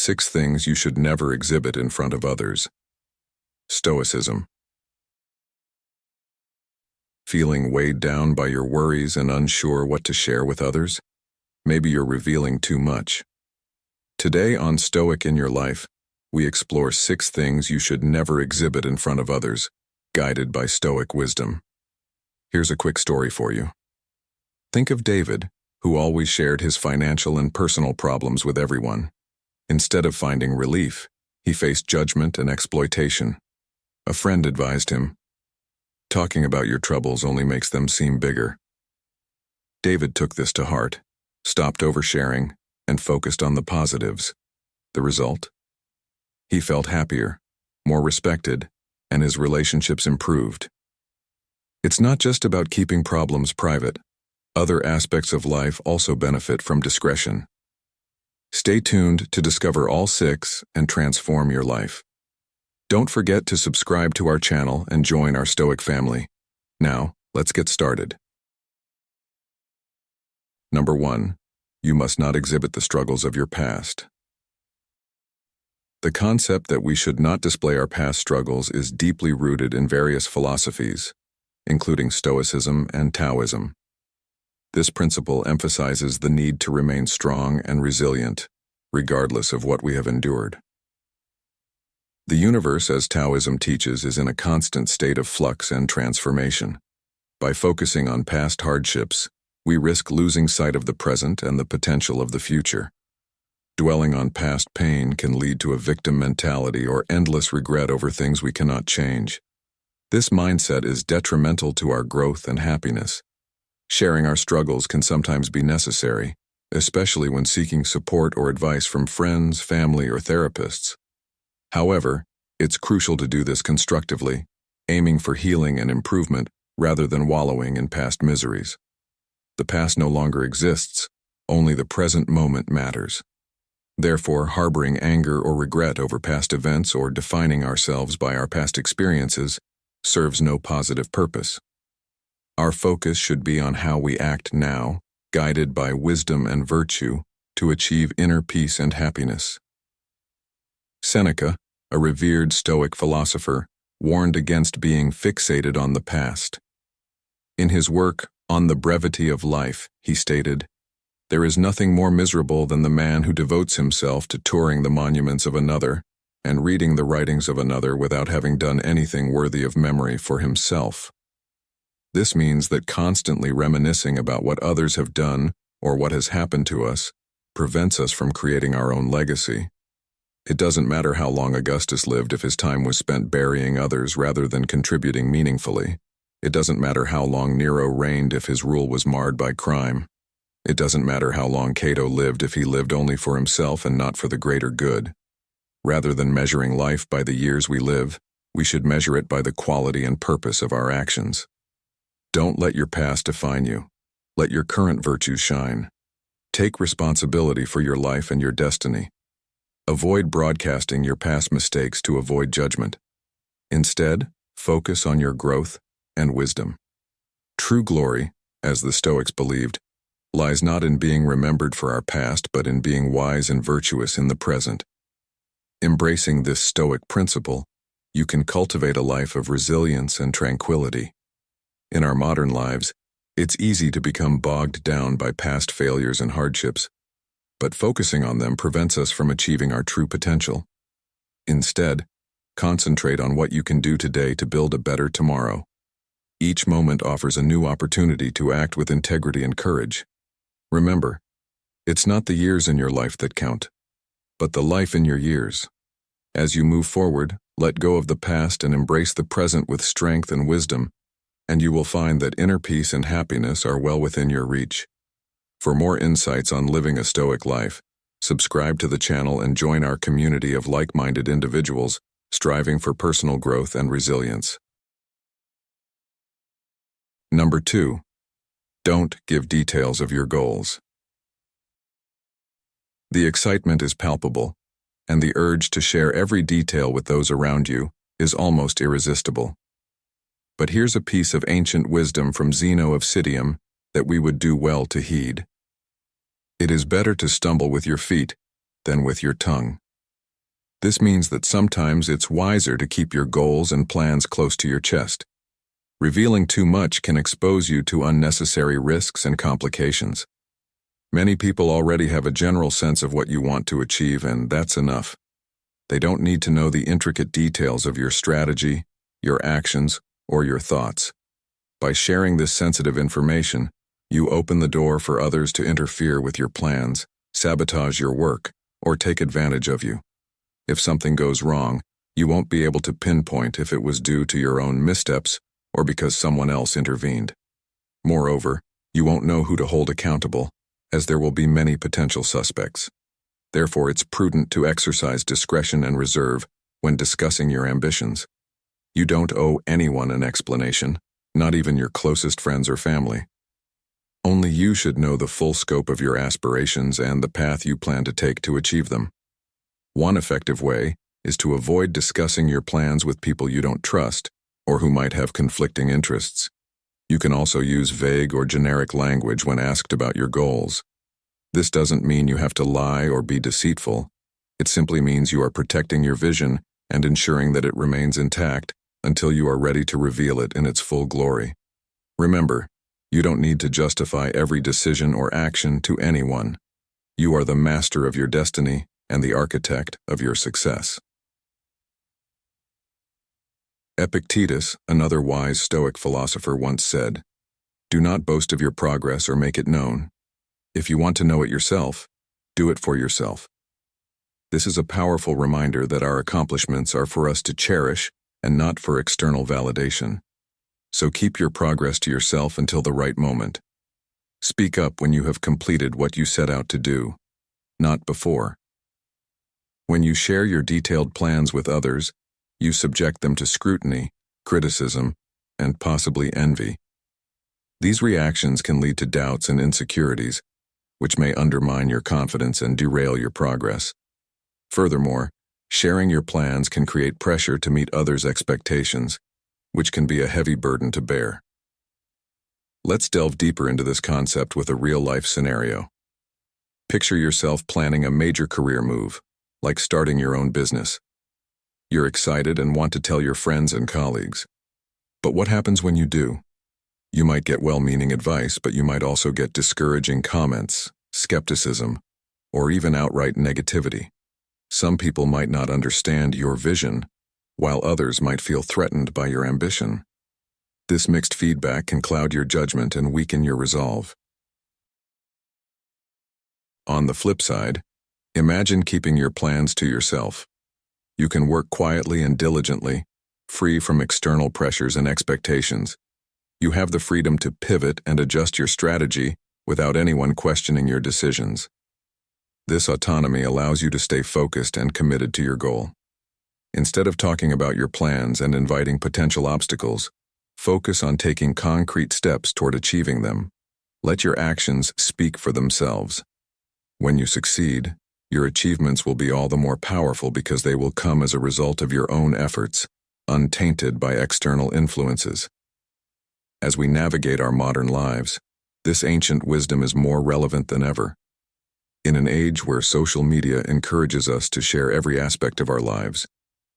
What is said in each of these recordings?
6 things you should never exhibit in front of others. Stoicism. Feeling weighed down by your worries and unsure what to share with others? Maybe you're revealing too much. Today on Stoic in Your Life, we explore 6 things you should never exhibit in front of others, guided by Stoic wisdom. Here's a quick story for you. Think of David, who always shared his financial and personal problems with everyone. Instead of finding relief, he faced judgment and exploitation. A friend advised him, "Talking about your troubles only makes them seem bigger." David took this to heart, stopped oversharing, and focused on the positives. The result? He felt happier, more respected, and his relationships improved. It's not just about keeping problems private. Other aspects of life also benefit from discretion. Stay tuned to discover all 6 and transform your life. Don't forget to subscribe to our channel and join our Stoic family. Now, let's get started. Number 1. You must not exhibit the struggles of your past. The concept that we should not display our past struggles is deeply rooted in various philosophies, including Stoicism and Taoism. This principle emphasizes the need to remain strong and resilient, regardless of what we have endured. The universe, as Taoism teaches, is in a constant state of flux and transformation. By focusing on past hardships, we risk losing sight of the present and the potential of the future. Dwelling on past pain can lead to a victim mentality or endless regret over things we cannot change. This mindset is detrimental to our growth and happiness. Sharing our struggles can sometimes be necessary, especially when seeking support or advice from friends, family, or therapists. However, it's crucial to do this constructively, aiming for healing and improvement rather than wallowing in past miseries. The past no longer exists, only the present moment matters. Therefore, harboring anger or regret over past events or defining ourselves by our past experiences serves no positive purpose. Our focus should be on how we act now, guided by wisdom and virtue, to achieve inner peace and happiness. Seneca, a revered Stoic philosopher, warned against being fixated on the past. In his work, On the Brevity of Life, he stated, "There is nothing more miserable than the man who devotes himself to touring the monuments of another and reading the writings of another without having done anything worthy of memory for himself." This means that constantly reminiscing about what others have done or what has happened to us prevents us from creating our own legacy. It doesn't matter how long Augustus lived if his time was spent burying others rather than contributing meaningfully. It doesn't matter how long Nero reigned if his rule was marred by crime. It doesn't matter how long Cato lived if he lived only for himself and not for the greater good. Rather than measuring life by the years we live, we should measure it by the quality and purpose of our actions. Don't let your past define you. Let your current virtues shine. Take responsibility for your life and your destiny. Avoid broadcasting your past mistakes to avoid judgment. Instead, focus on your growth and wisdom. True glory, as the Stoics believed, lies not in being remembered for our past, but in being wise and virtuous in the present. Embracing this Stoic principle, you can cultivate a life of resilience and tranquility. In our modern lives, it's easy to become bogged down by past failures and hardships, but focusing on them prevents us from achieving our true potential. Instead, concentrate on what you can do today to build a better tomorrow. Each moment offers a new opportunity to act with integrity and courage. Remember, it's not the years in your life that count, but the life in your years. As you move forward, let go of the past and embrace the present with strength and wisdom, and you will find that inner peace and happiness are well within your reach. For more insights on living a Stoic life, subscribe to the channel and join our community of like-minded individuals striving for personal growth and resilience. Number 2. Don't give details of your goals. The excitement is palpable, and the urge to share every detail with those around you is almost irresistible. But here's a piece of ancient wisdom from Zeno of Citium that we would do well to heed. It is better to stumble with your feet than with your tongue. This means that sometimes it's wiser to keep your goals and plans close to your chest. Revealing too much can expose you to unnecessary risks and complications. Many people already have a general sense of what you want to achieve, and that's enough. They don't need to know the intricate details of your strategy, your actions, or your thoughts. By sharing this sensitive information, you open the door for others to interfere with your plans, sabotage your work, or take advantage of you. If something goes wrong, you won't be able to pinpoint if it was due to your own missteps or because someone else intervened. Moreover, you won't know who to hold accountable, as there will be many potential suspects. Therefore, it's prudent to exercise discretion and reserve when discussing your ambitions. You don't owe anyone an explanation, not even your closest friends or family. Only you should know the full scope of your aspirations and the path you plan to take to achieve them. One effective way is to avoid discussing your plans with people you don't trust or who might have conflicting interests. You can also use vague or generic language when asked about your goals. This doesn't mean you have to lie or be deceitful. It simply means you are protecting your vision and ensuring that it remains intact until you are ready to reveal it in its full glory. Remember, you don't need to justify every decision or action to anyone. You are the master of your destiny and the architect of your success. Epictetus, another wise Stoic philosopher, once said, "Do not boast of your progress or make it known. If you want to know it yourself, do it for yourself." This is a powerful reminder that our accomplishments are for us to cherish and not for external validation. So keep your progress to yourself until the right moment. Speak up when you have completed what you set out to do, not before. When you share your detailed plans with others, you subject them to scrutiny, criticism, and possibly envy. These reactions can lead to doubts and insecurities, which may undermine your confidence and derail your progress. Furthermore, sharing your plans can create pressure to meet others' expectations, which can be a heavy burden to bear. Let's delve deeper into this concept with a real-life scenario. Picture yourself planning a major career move, like starting your own business. You're excited and want to tell your friends and colleagues. But what happens when you do? You might get well-meaning advice, but you might also get discouraging comments, skepticism, or even outright negativity. Some people might not understand your vision, while others might feel threatened by your ambition. This mixed feedback can cloud your judgment and weaken your resolve. On the flip side, imagine keeping your plans to yourself. You can work quietly and diligently, free from external pressures and expectations. You have the freedom to pivot and adjust your strategy without anyone questioning your decisions. This autonomy allows you to stay focused and committed to your goal. Instead of talking about your plans and inviting potential obstacles, focus on taking concrete steps toward achieving them. Let your actions speak for themselves. When you succeed, your achievements will be all the more powerful because they will come as a result of your own efforts, untainted by external influences. As we navigate our modern lives, this ancient wisdom is more relevant than ever. In an age where social media encourages us to share every aspect of our lives,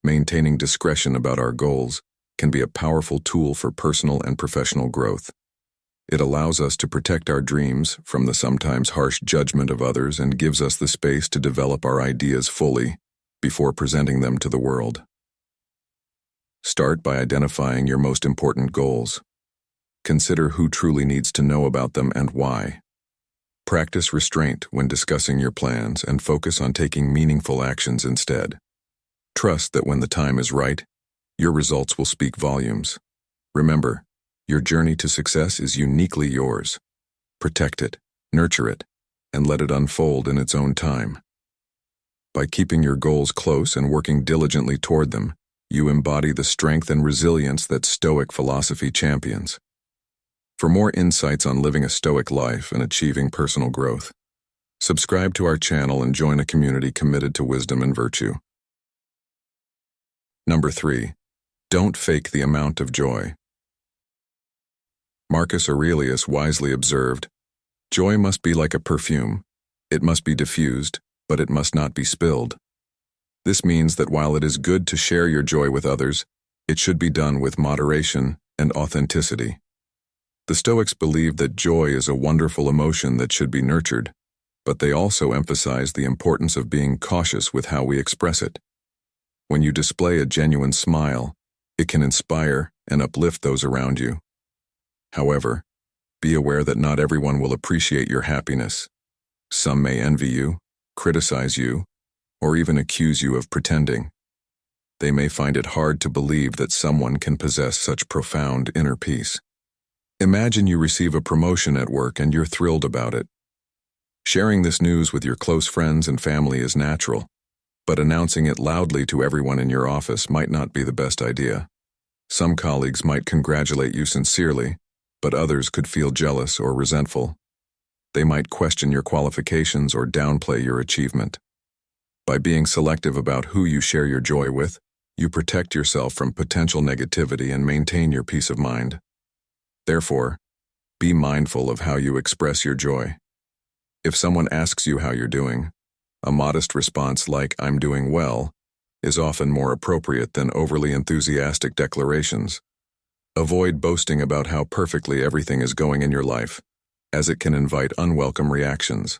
maintaining discretion about our goals can be a powerful tool for personal and professional growth. It allows us to protect our dreams from the sometimes harsh judgment of others and gives us the space to develop our ideas fully before presenting them to the world. Start by identifying your most important goals. Consider who truly needs to know about them and why. Practice restraint when discussing your plans and focus on taking meaningful actions instead. Trust that when the time is right, your results will speak volumes. Remember, your journey to success is uniquely yours. Protect it, nurture it, and let it unfold in its own time. By keeping your goals close and working diligently toward them, you embody the strength and resilience that Stoic philosophy champions. For more insights on living a Stoic life and achieving personal growth, subscribe to our channel and join a community committed to wisdom and virtue. Number 3. Don't fake the amount of joy. Marcus Aurelius wisely observed, "Joy must be like a perfume. It must be diffused, but it must not be spilled." This means that while it is good to share your joy with others, it should be done with moderation and authenticity. The Stoics believe that joy is a wonderful emotion that should be nurtured, but they also emphasize the importance of being cautious with how we express it. When you display a genuine smile, it can inspire and uplift those around you. However, be aware that not everyone will appreciate your happiness. Some may envy you, criticize you, or even accuse you of pretending. They may find it hard to believe that someone can possess such profound inner peace. Imagine you receive a promotion at work and you're thrilled about it. Sharing this news with your close friends and family is natural, but announcing it loudly to everyone in your office might not be the best idea. Some colleagues might congratulate you sincerely, but others could feel jealous or resentful. They might question your qualifications or downplay your achievement. By being selective about who you share your joy with, you protect yourself from potential negativity and maintain your peace of mind. Therefore, be mindful of how you express your joy. If someone asks you how you're doing, a modest response like "I'm doing well" is often more appropriate than overly enthusiastic declarations. Avoid boasting about how perfectly everything is going in your life, as it can invite unwelcome reactions.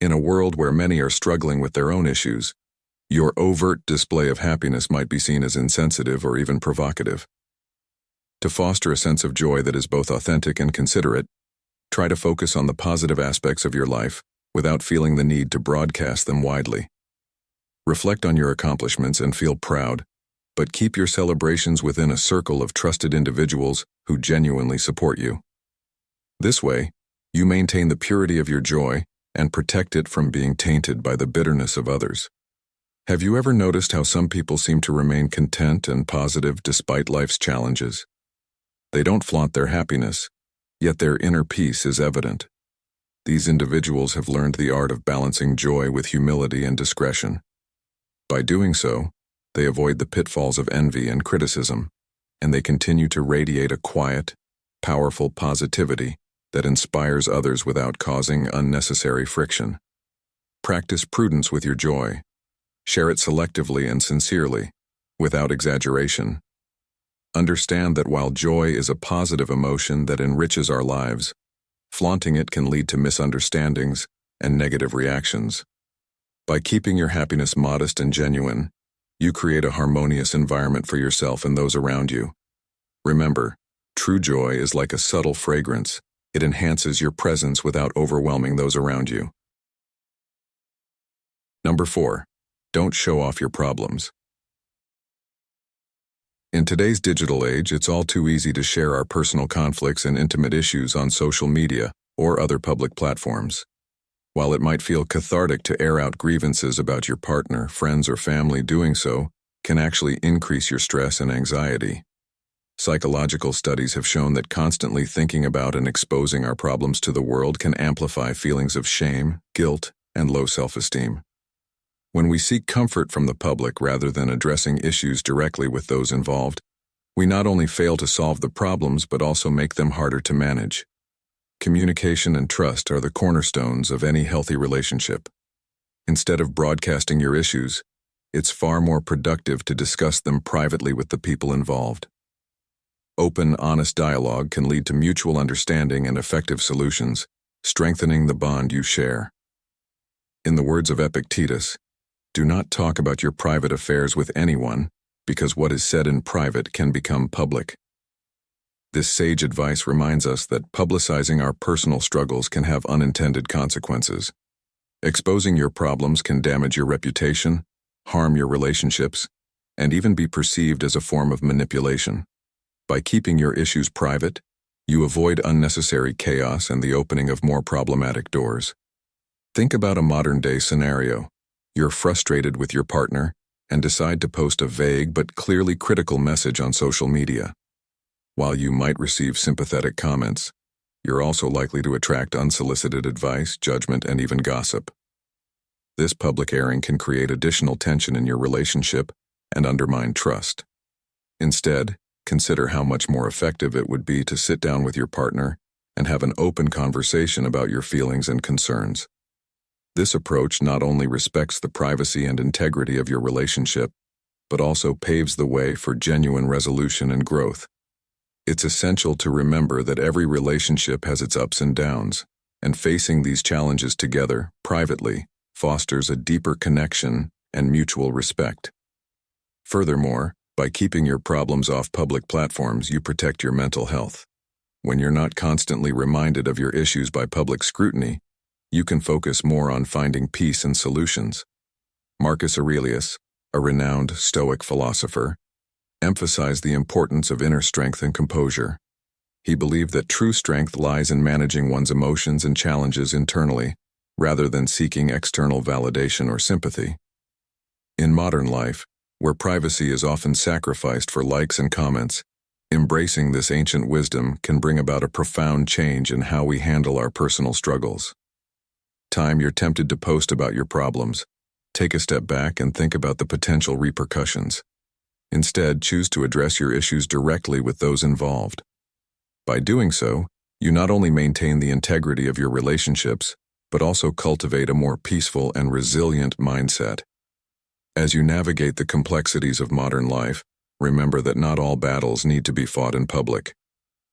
In a world where many are struggling with their own issues, your overt display of happiness might be seen as insensitive or even provocative. To foster a sense of joy that is both authentic and considerate, try to focus on the positive aspects of your life without feeling the need to broadcast them widely. Reflect on your accomplishments and feel proud, but keep your celebrations within a circle of trusted individuals who genuinely support you. This way, you maintain the purity of your joy and protect it from being tainted by the bitterness of others. Have you ever noticed how some people seem to remain content and positive despite life's challenges? They don't flaunt their happiness, yet their inner peace is evident. These individuals have learned the art of balancing joy with humility and discretion. By doing so, they avoid the pitfalls of envy and criticism, and they continue to radiate a quiet, powerful positivity that inspires others without causing unnecessary friction. Practice prudence with your joy. Share it selectively and sincerely, without exaggeration. Understand that while joy is a positive emotion that enriches our lives, flaunting it can lead to misunderstandings and negative reactions. By keeping your happiness modest and genuine, you create a harmonious environment for yourself and those around you. Remember, true joy is like a subtle fragrance. It enhances your presence without overwhelming those around you. Number 4. Don't show off your problems. In today's digital age, it's all too easy to share our personal conflicts and intimate issues on social media or other public platforms. While it might feel cathartic to air out grievances about your partner, friends, or family, doing so can actually increase your stress and anxiety. Psychological studies have shown that constantly thinking about and exposing our problems to the world can amplify feelings of shame, guilt, and low self-esteem. When we seek comfort from the public rather than addressing issues directly with those involved, we not only fail to solve the problems but also make them harder to manage. Communication and trust are the cornerstones of any healthy relationship. Instead of broadcasting your issues, it's far more productive to discuss them privately with the people involved. Open, honest dialogue can lead to mutual understanding and effective solutions, strengthening the bond you share. In the words of Epictetus, do not talk about your private affairs with anyone, because what is said in private can become public. This sage advice reminds us that publicizing our personal struggles can have unintended consequences. Exposing your problems can damage your reputation, harm your relationships, and even be perceived as a form of manipulation. By keeping your issues private, you avoid unnecessary chaos and the opening of more problematic doors. Think about a modern-day scenario. You're frustrated with your partner and decide to post a vague but clearly critical message on social media. While you might receive sympathetic comments, you're also likely to attract unsolicited advice, judgment, and even gossip. This public airing can create additional tension in your relationship and undermine trust. Instead, consider how much more effective it would be to sit down with your partner and have an open conversation about your feelings and concerns. This approach not only respects the privacy and integrity of your relationship, but also paves the way for genuine resolution and growth. It's essential to remember that every relationship has its ups and downs, and facing these challenges together, privately, fosters a deeper connection and mutual respect. Furthermore, by keeping your problems off public platforms, you protect your mental health. When you're not constantly reminded of your issues by public scrutiny, you can focus more on finding peace and solutions. Marcus Aurelius, a renowned Stoic philosopher, emphasized the importance of inner strength and composure. He believed that true strength lies in managing one's emotions and challenges internally, rather than seeking external validation or sympathy. In modern life, where privacy is often sacrificed for likes and comments, embracing this ancient wisdom can bring about a profound change in how we handle our personal struggles. Time you're tempted to post about your problems, take a step back and think about the potential repercussions. Instead, choose to address your issues directly with those involved. By doing so, you not only maintain the integrity of your relationships, but also cultivate a more peaceful and resilient mindset. As you navigate the complexities of modern life, remember that not all battles need to be fought in public.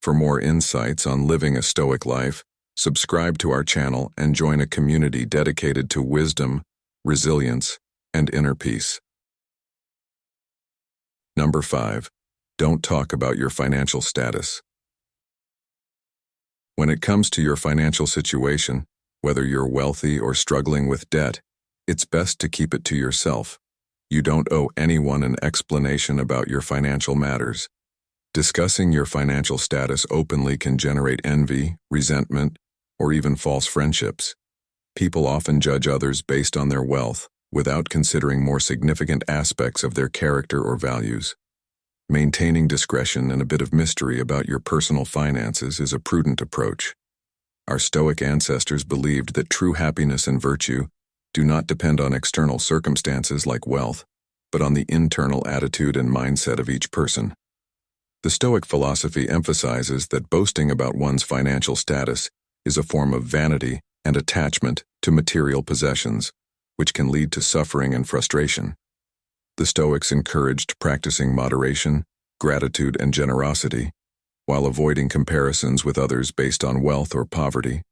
For more insights on living a Stoic life, subscribe to our channel and join a community dedicated to wisdom, resilience, and inner peace. Number 5. Don't talk about your financial status. When it comes to your financial situation, whether you're wealthy or struggling with debt, it's best to keep it to yourself. You don't owe anyone an explanation about your financial matters. Discussing your financial status openly can generate envy, resentment, or even false friendships. People often judge others based on their wealth, without considering more significant aspects of their character or values. Maintaining discretion and a bit of mystery about your personal finances is a prudent approach. Our Stoic ancestors believed that true happiness and virtue do not depend on external circumstances like wealth, but on the internal attitude and mindset of each person. The Stoic philosophy emphasizes that boasting about one's financial status is a form of vanity and attachment to material possessions, which can lead to suffering and frustration. The Stoics encouraged practicing moderation, gratitude, and generosity, while avoiding comparisons with others based on wealth or poverty.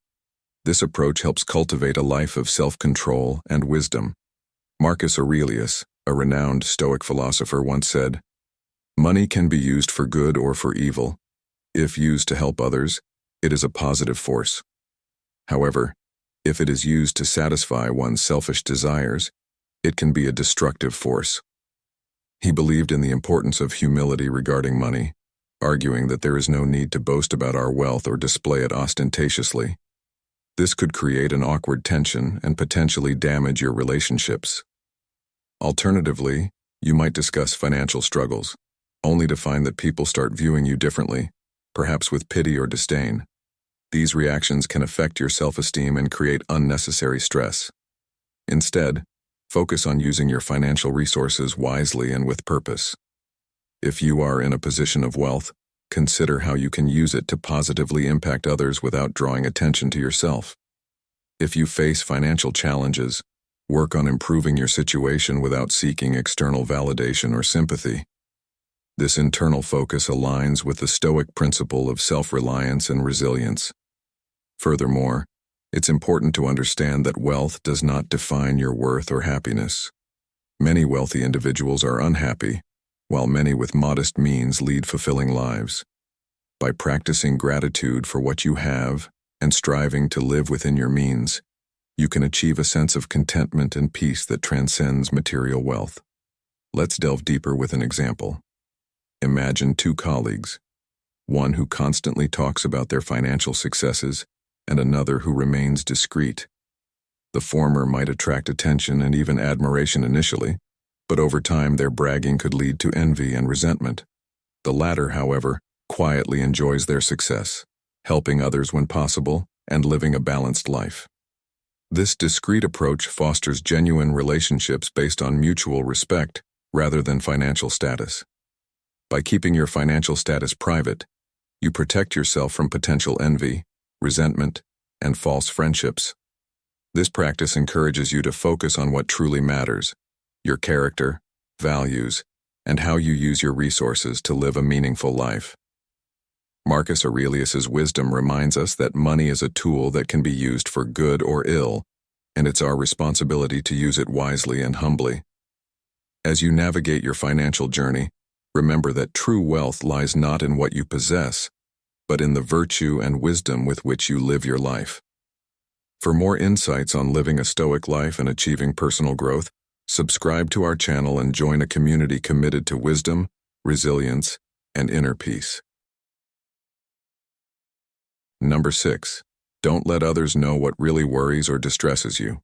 This approach helps cultivate a life of self-control and wisdom. Marcus Aurelius, a renowned Stoic philosopher, once said, "Money can be used for good or for evil. If used to help others, it is a positive force. However, if it is used to satisfy one's selfish desires, it can be a destructive force." He believed in the importance of humility regarding money, arguing that there is no need to boast about our wealth or display it ostentatiously. This could create an awkward tension and potentially damage your relationships. Alternatively, you might discuss financial struggles, only to find that people start viewing you differently, perhaps with pity or disdain. These reactions can affect your self-esteem and create unnecessary stress. Instead, focus on using your financial resources wisely and with purpose. If you are in a position of wealth, consider how you can use it to positively impact others without drawing attention to yourself. If you face financial challenges, work on improving your situation without seeking external validation or sympathy. This internal focus aligns with the Stoic principle of self-reliance and resilience. Furthermore, it's important to understand that wealth does not define your worth or happiness. Many wealthy individuals are unhappy, while many with modest means lead fulfilling lives. By practicing gratitude for what you have and striving to live within your means, you can achieve a sense of contentment and peace that transcends material wealth. Let's delve deeper with an example. Imagine two colleagues, one who constantly talks about their financial successes and another who remains discreet. The former might attract attention and even admiration initially, but over time their bragging could lead to envy and resentment. The latter, however, quietly enjoys their success, helping others when possible and living a balanced life. This discreet approach fosters genuine relationships based on mutual respect rather than financial status. By keeping your financial status private, you protect yourself from potential envy, resentment, and false friendships. This practice encourages you to focus on what truly matters, your character, values, and how you use your resources to live a meaningful life. Marcus Aurelius's wisdom reminds us that money is a tool that can be used for good or ill, and it's our responsibility to use it wisely and humbly. As you navigate your financial journey, remember that true wealth lies not in what you possess, but in the virtue and wisdom with which you live your life. For more insights on living a Stoic life and achieving personal growth, subscribe to our channel and join a community committed to wisdom, resilience, and inner peace. Number 6. Don't let others know what really worries or distresses you.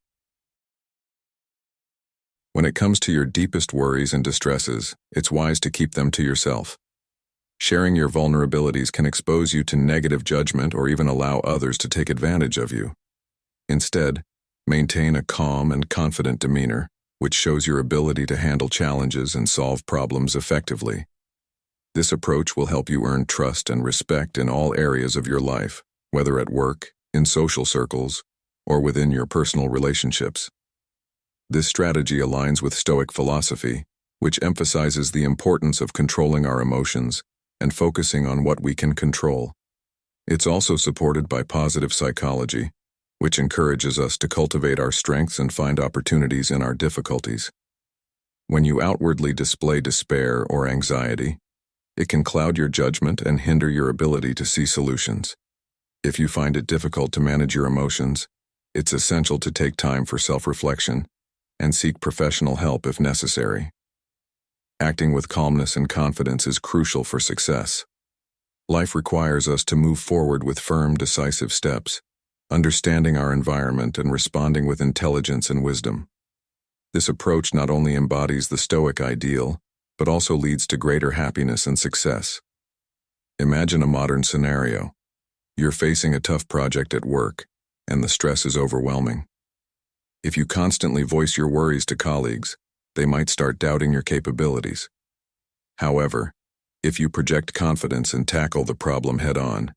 When it comes to your deepest worries and distresses, it's wise to keep them to yourself. Sharing your vulnerabilities can expose you to negative judgment or even allow others to take advantage of you. Instead, maintain a calm and confident demeanor, which shows your ability to handle challenges and solve problems effectively. This approach will help you earn trust and respect in all areas of your life, whether at work, in social circles, or within your personal relationships. This strategy aligns with Stoic philosophy, which emphasizes the importance of controlling our emotions and focusing on what we can control. It's also supported by positive psychology, which encourages us to cultivate our strengths and find opportunities in our difficulties. When you outwardly display despair or anxiety, it can cloud your judgment and hinder your ability to see solutions. If you find it difficult to manage your emotions, it's essential to take time for self-reflection and seek professional help if necessary. Acting with calmness and confidence is crucial for success. Life requires us to move forward with firm, decisive steps, understanding our environment and responding with intelligence and wisdom. This approach not only embodies the Stoic ideal, but also leads to greater happiness and success. Imagine a modern scenario. You're facing a tough project at work, and the stress is overwhelming. If you constantly voice your worries to colleagues, they might start doubting your capabilities. However, if you project confidence and tackle the problem head-on,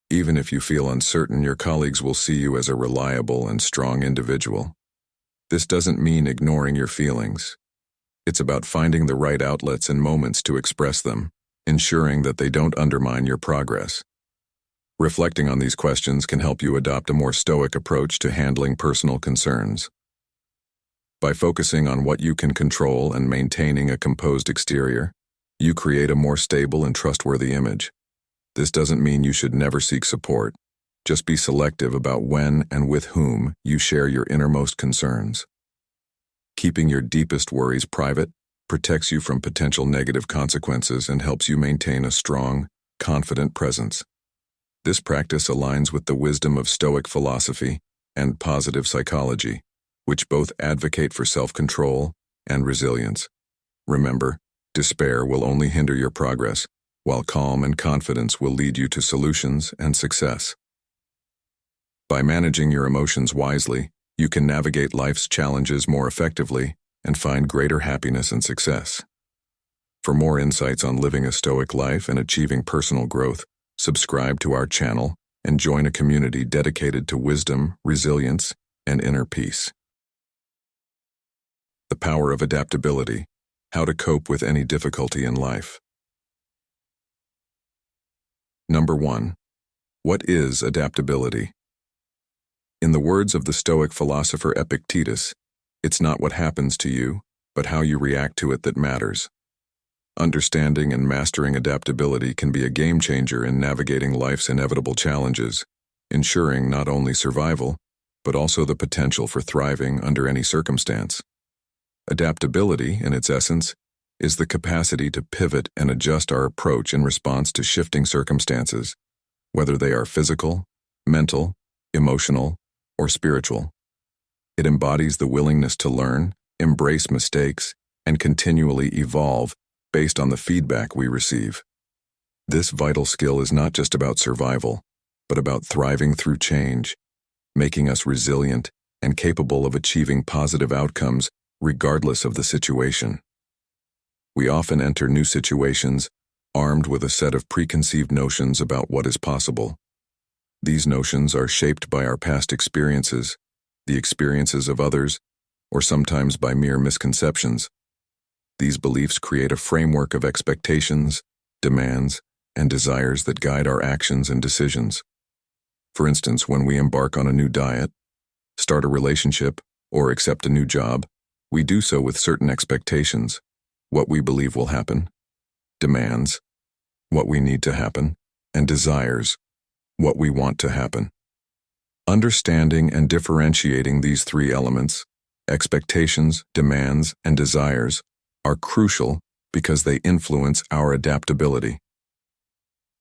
even if you feel uncertain, your colleagues will see you as a reliable and strong individual. This doesn't mean ignoring your feelings. It's about finding the right outlets and moments to express them, ensuring that they don't undermine your progress. Reflecting on these questions can help you adopt a more Stoic approach to handling personal concerns. By focusing on what you can control and maintaining a composed exterior, you create a more stable and trustworthy image. This doesn't mean you should never seek support. Just be selective about when and with whom you share your innermost concerns. Keeping your deepest worries private protects you from potential negative consequences and helps you maintain a strong, confident presence. This practice aligns with the wisdom of Stoic philosophy and positive psychology, which both advocate for self-control and resilience. Remember, despair will only hinder your progress, while calm and confidence will lead you to solutions and success. By managing your emotions wisely, you can navigate life's challenges more effectively and find greater happiness and success. For more insights on living a Stoic life and achieving personal growth, subscribe to our channel and join a community dedicated to wisdom, resilience, and inner peace. The power of adaptability, how to cope with any difficulty in life. Number 1. What is adaptability? In the words of the Stoic philosopher Epictetus, it's not what happens to you, but how you react to it that matters. Understanding and mastering adaptability can be a game changer in navigating life's inevitable challenges, ensuring not only survival, but also the potential for thriving under any circumstance. Adaptability, in its essence, is the capacity to pivot and adjust our approach in response to shifting circumstances, whether they are physical, mental, emotional, or spiritual. It embodies the willingness to learn, embrace mistakes, and continually evolve based on the feedback we receive. This vital skill is not just about survival, but about thriving through change, making us resilient and capable of achieving positive outcomes regardless of the situation. We often enter new situations armed with a set of preconceived notions about what is possible. These notions are shaped by our past experiences, the experiences of others, or sometimes by mere misconceptions. These beliefs create a framework of expectations, demands, and desires that guide our actions and decisions. For instance, when we embark on a new diet, start a relationship, or accept a new job, we do so with certain expectations, what we believe will happen, demands, what we need to happen, and desires, what we want to happen. Understanding and differentiating these three elements, expectations, demands, and desires, are crucial because they influence our adaptability.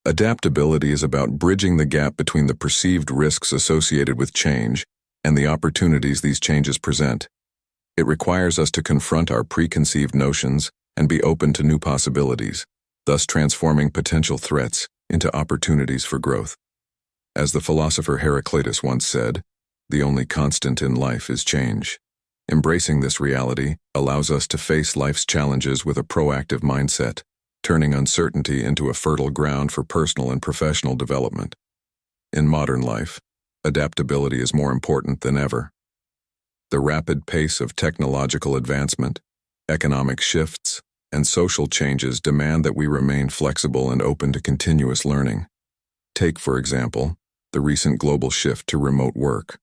Adaptability is about bridging the gap between the perceived risks associated with change and the opportunities these changes present. It requires us to confront our preconceived notions and be open to new possibilities, thus transforming potential threats into opportunities for growth. As the philosopher Epictetus once said, "The only constant in life is change." Embracing this reality allows us to face life's challenges with a proactive mindset, turning uncertainty into a fertile ground for personal and professional development. In modern life, adaptability is more important than ever. The rapid pace of technological advancement, economic shifts, and social changes demand that we remain flexible and open to continuous learning. Take, for example, the recent global shift to remote work.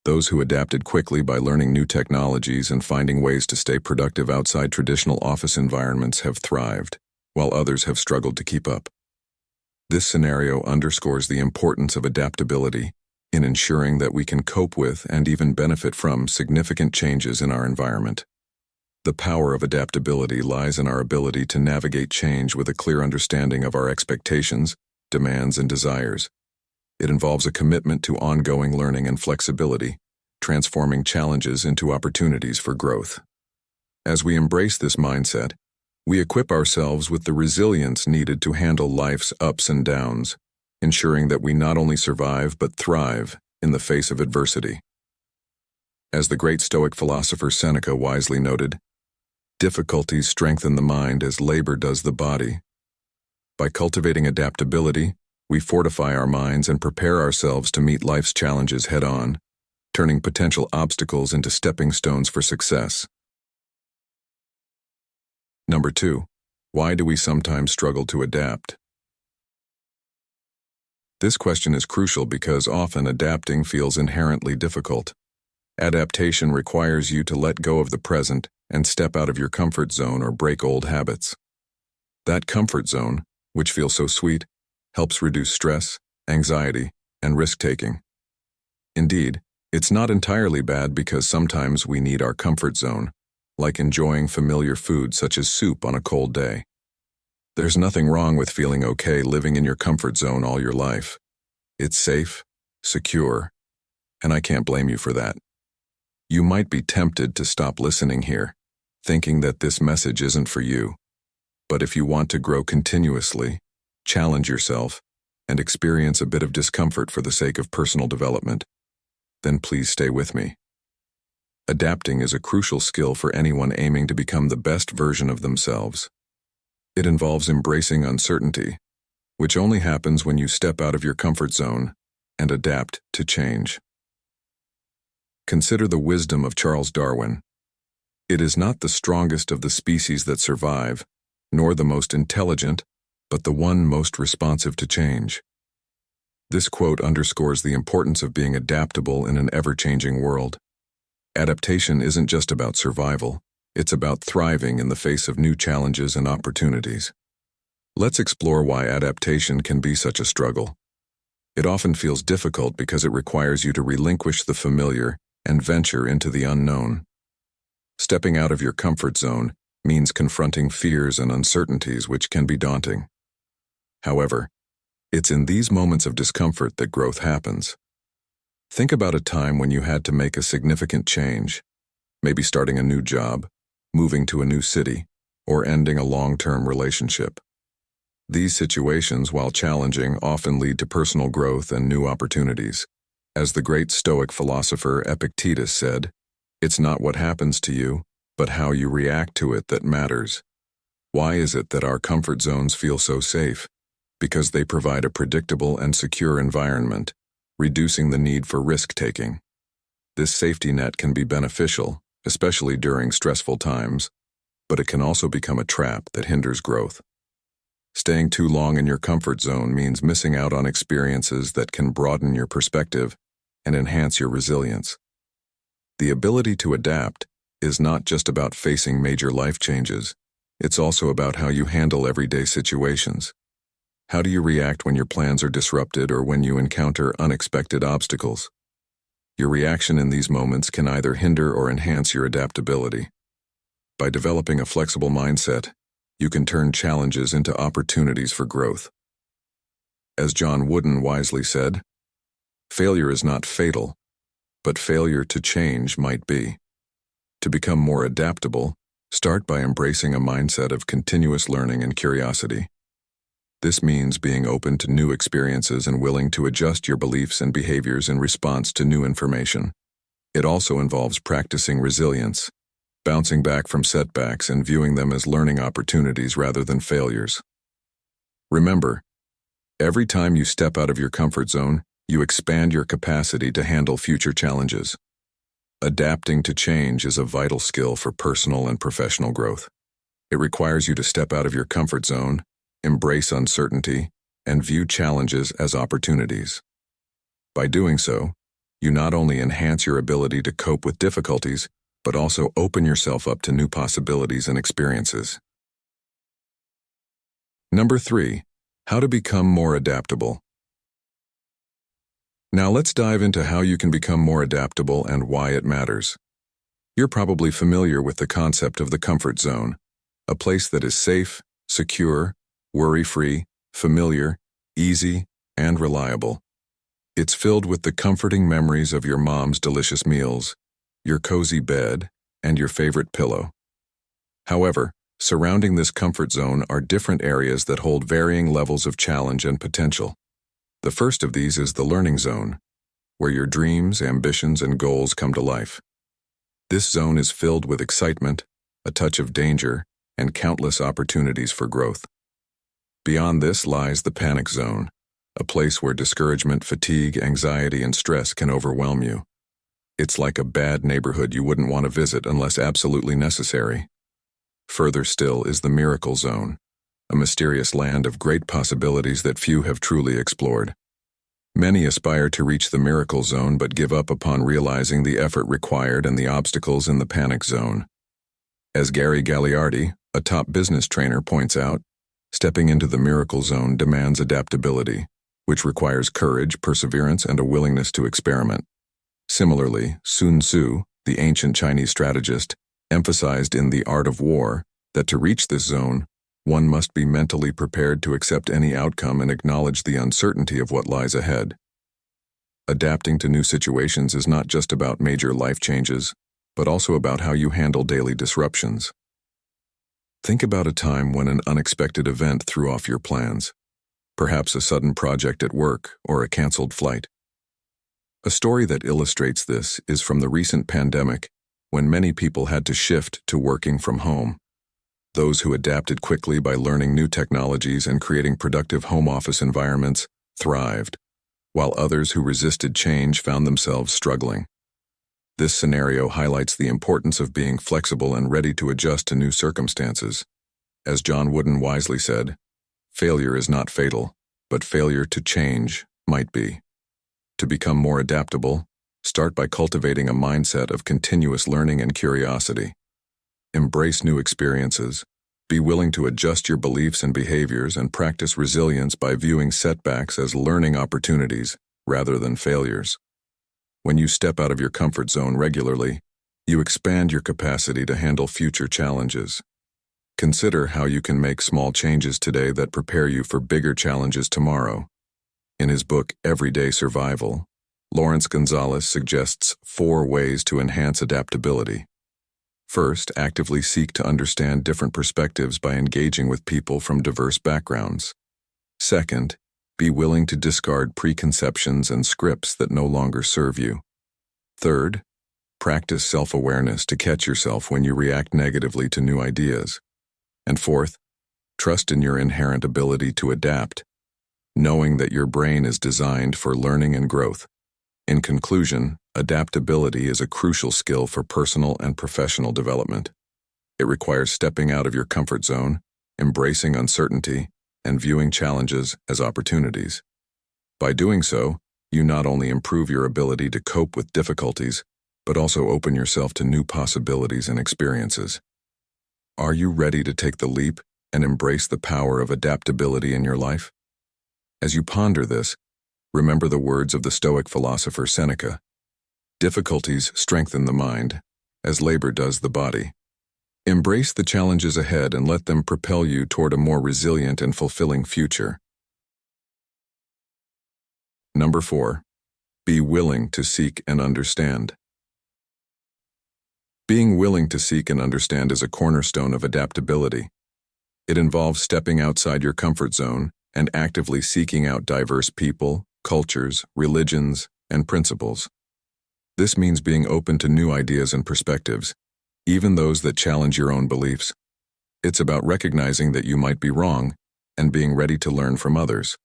Those who adapted quickly by learning new technologies and finding ways to stay productive outside traditional office environments have thrived, while others have struggled to keep up. This scenario underscores the importance of adaptability in ensuring that we can cope with and even benefit from significant changes in our environment. The power of adaptability lies in our ability to navigate change with a clear understanding of our expectations, demands, and desires. It involves a commitment to ongoing learning and flexibility, transforming challenges into opportunities for growth. As we embrace this mindset, we equip ourselves with the resilience needed to handle life's ups and downs, ensuring that we not only survive but thrive in the face of adversity. As the great Stoic philosopher Seneca wisely noted, "Difficulties strengthen the mind as labor does the body." By cultivating adaptability, we fortify our minds and prepare ourselves to meet life's challenges head-on, turning potential obstacles into stepping stones for success. Number 2. Why do we sometimes struggle to adapt? This question is crucial because often adapting feels inherently difficult. Adaptation requires you to let go of the present and step out of your comfort zone or break old habits. That comfort zone, which feels so sweet, helps reduce stress, anxiety, and risk-taking. Indeed, it's not entirely bad because sometimes we need our comfort zone, like enjoying familiar food such as soup on a cold day. There's nothing wrong with feeling okay living in your comfort zone all your life. It's safe, secure, and I can't blame you for that. You might be tempted to stop listening here, thinking that this message isn't for you. But if you want to grow continuously, challenge yourself, and experience a bit of discomfort for the sake of personal development, then please stay with me. Adapting is a crucial skill for anyone aiming to become the best version of themselves. It involves embracing uncertainty, which only happens when you step out of your comfort zone and adapt to change. Consider the wisdom of Charles Darwin. "It is not the strongest of the species that survive, nor the most intelligent, but the one most responsive to change." This quote underscores the importance of being adaptable in an ever-changing world. Adaptation isn't just about survival, it's about thriving in the face of new challenges and opportunities. Let's explore why adaptation can be such a struggle. It often feels difficult because it requires you to relinquish the familiar and venture into the unknown. Stepping out of your comfort zone means confronting fears and uncertainties which can be daunting. However, it's in these moments of discomfort that growth happens. Think about a time when you had to make a significant change, maybe starting a new job, moving to a new city, or ending a long-term relationship. These situations, while challenging, often lead to personal growth and new opportunities. As the great Stoic philosopher Epictetus said, "It's not what happens to you, but how you react to it that matters." Why is it that our comfort zones feel so safe? Because they provide a predictable and secure environment, reducing the need for risk-taking. This safety net can be beneficial, especially during stressful times, but it can also become a trap that hinders growth. Staying too long in your comfort zone means missing out on experiences that can broaden your perspective and enhance your resilience. The ability to adapt is not just about facing major life changes, it's also about how you handle everyday situations. How do you react when your plans are disrupted or when you encounter unexpected obstacles? Your reaction in these moments can either hinder or enhance your adaptability. By developing a flexible mindset, you can turn challenges into opportunities for growth. As John Wooden wisely said, failure is not fatal, but failure to change might be. To become more adaptable, start by embracing a mindset of continuous learning and curiosity. This means being open to new experiences and willing to adjust your beliefs and behaviors in response to new information. It also involves practicing resilience, bouncing back from setbacks and viewing them as learning opportunities rather than failures. Remember, every time you step out of your comfort zone, you expand your capacity to handle future challenges. Adapting to change is a vital skill for personal and professional growth. It requires you to step out of your comfort zone, embrace uncertainty, and view challenges as opportunities. By doing so, you not only enhance your ability to cope with difficulties, but also open yourself up to new possibilities and experiences. Number 3, how to become more adaptable. Now let's dive into how you can become more adaptable and why it matters. You're probably familiar with the concept of the comfort zone, a place that is safe, secure, worry-free, familiar, easy, and reliable. It's filled with the comforting memories of your mom's delicious meals, your cozy bed, and your favorite pillow. However, surrounding this comfort zone are different areas that hold varying levels of challenge and potential. The first of these is the learning zone, where your dreams, ambitions, and goals come to life. This zone is filled with excitement, a touch of danger, and countless opportunities for growth. Beyond this lies the panic zone, a place where discouragement, fatigue, anxiety, and stress can overwhelm you. It's like a bad neighborhood you wouldn't want to visit unless absolutely necessary. Further still is the miracle zone, a mysterious land of great possibilities that few have truly explored. Many aspire to reach the miracle zone but give up upon realizing the effort required and the obstacles in the panic zone. As Gary Gagliardi, a top business trainer, points out, stepping into the miracle zone demands adaptability, which requires courage, perseverance, and a willingness to experiment. Similarly, Sun Tzu, the ancient Chinese strategist, emphasized in The Art of War that to reach this zone, one must be mentally prepared to accept any outcome and acknowledge the uncertainty of what lies ahead. Adapting to new situations is not just about major life changes, but also about how you handle daily disruptions. Think about a time when an unexpected event threw off your plans, perhaps a sudden project at work or a canceled flight. A story that illustrates this is from the recent pandemic, when many people had to shift to working from home. Those who adapted quickly by learning new technologies and creating productive home office environments thrived, while others who resisted change found themselves struggling. This scenario highlights the importance of being flexible and ready to adjust to new circumstances. As John Wooden wisely said, failure is not fatal, but failure to change might be. To become more adaptable, start by cultivating a mindset of continuous learning and curiosity. Embrace new experiences, be willing to adjust your beliefs and behaviors, and practice resilience by viewing setbacks as learning opportunities rather than failures. When you step out of your comfort zone regularly, you expand your capacity to handle future challenges. Consider how you can make small changes today that prepare you for bigger challenges tomorrow. In his book, Everyday Survival, Lawrence Gonzalez suggests 4 ways to enhance adaptability. First, actively seek to understand different perspectives by engaging with people from diverse backgrounds. Second, be willing to discard preconceptions and scripts that no longer serve you. Third, practice self-awareness to catch yourself when you react negatively to new ideas. And fourth, trust in your inherent ability to adapt, knowing that your brain is designed for learning and growth. In conclusion, Adaptability is a crucial skill for personal and professional development. It requires stepping out of your comfort zone, embracing uncertainty, and viewing challenges as opportunities. By doing so, you not only improve your ability to cope with difficulties, but also open yourself to new possibilities and experiences. Are you ready to take the leap and embrace the power of adaptability in your life? As you ponder this, remember the words of the Stoic philosopher Seneca. Difficulties strengthen the mind, as labor does the body. Embrace the challenges ahead and let them propel you toward a more resilient and fulfilling future. Number 4. Be willing to seek and understand. Being willing to seek and understand is a cornerstone of adaptability. It involves stepping outside your comfort zone and actively seeking out diverse people, cultures, religions, and principles. This means being open to new ideas and perspectives, even those that challenge your own beliefs. It's about recognizing that you might be wrong and being ready to learn from others.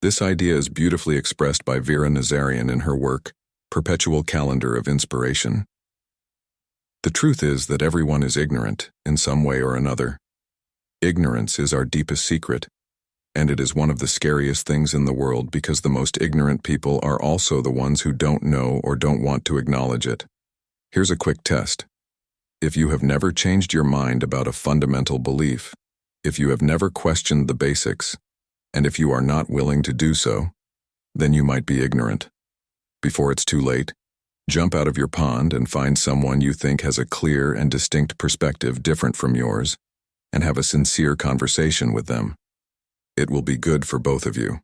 This idea is beautifully expressed by Vera Nazarian in her work, Perpetual Calendar of Inspiration. The truth is that everyone is ignorant in some way or another. Ignorance is our deepest secret, and it is one of the scariest things in the world because the most ignorant people are also the ones who don't know or don't want to acknowledge it. Here's a quick test. If you have never changed your mind about a fundamental belief, if you have never questioned the basics, and if you are not willing to do so, then you might be ignorant. Before it's too late, jump out of your pond and find someone you think has a clear and distinct perspective different from yours, and have a sincere conversation with them. It will be good for both of you.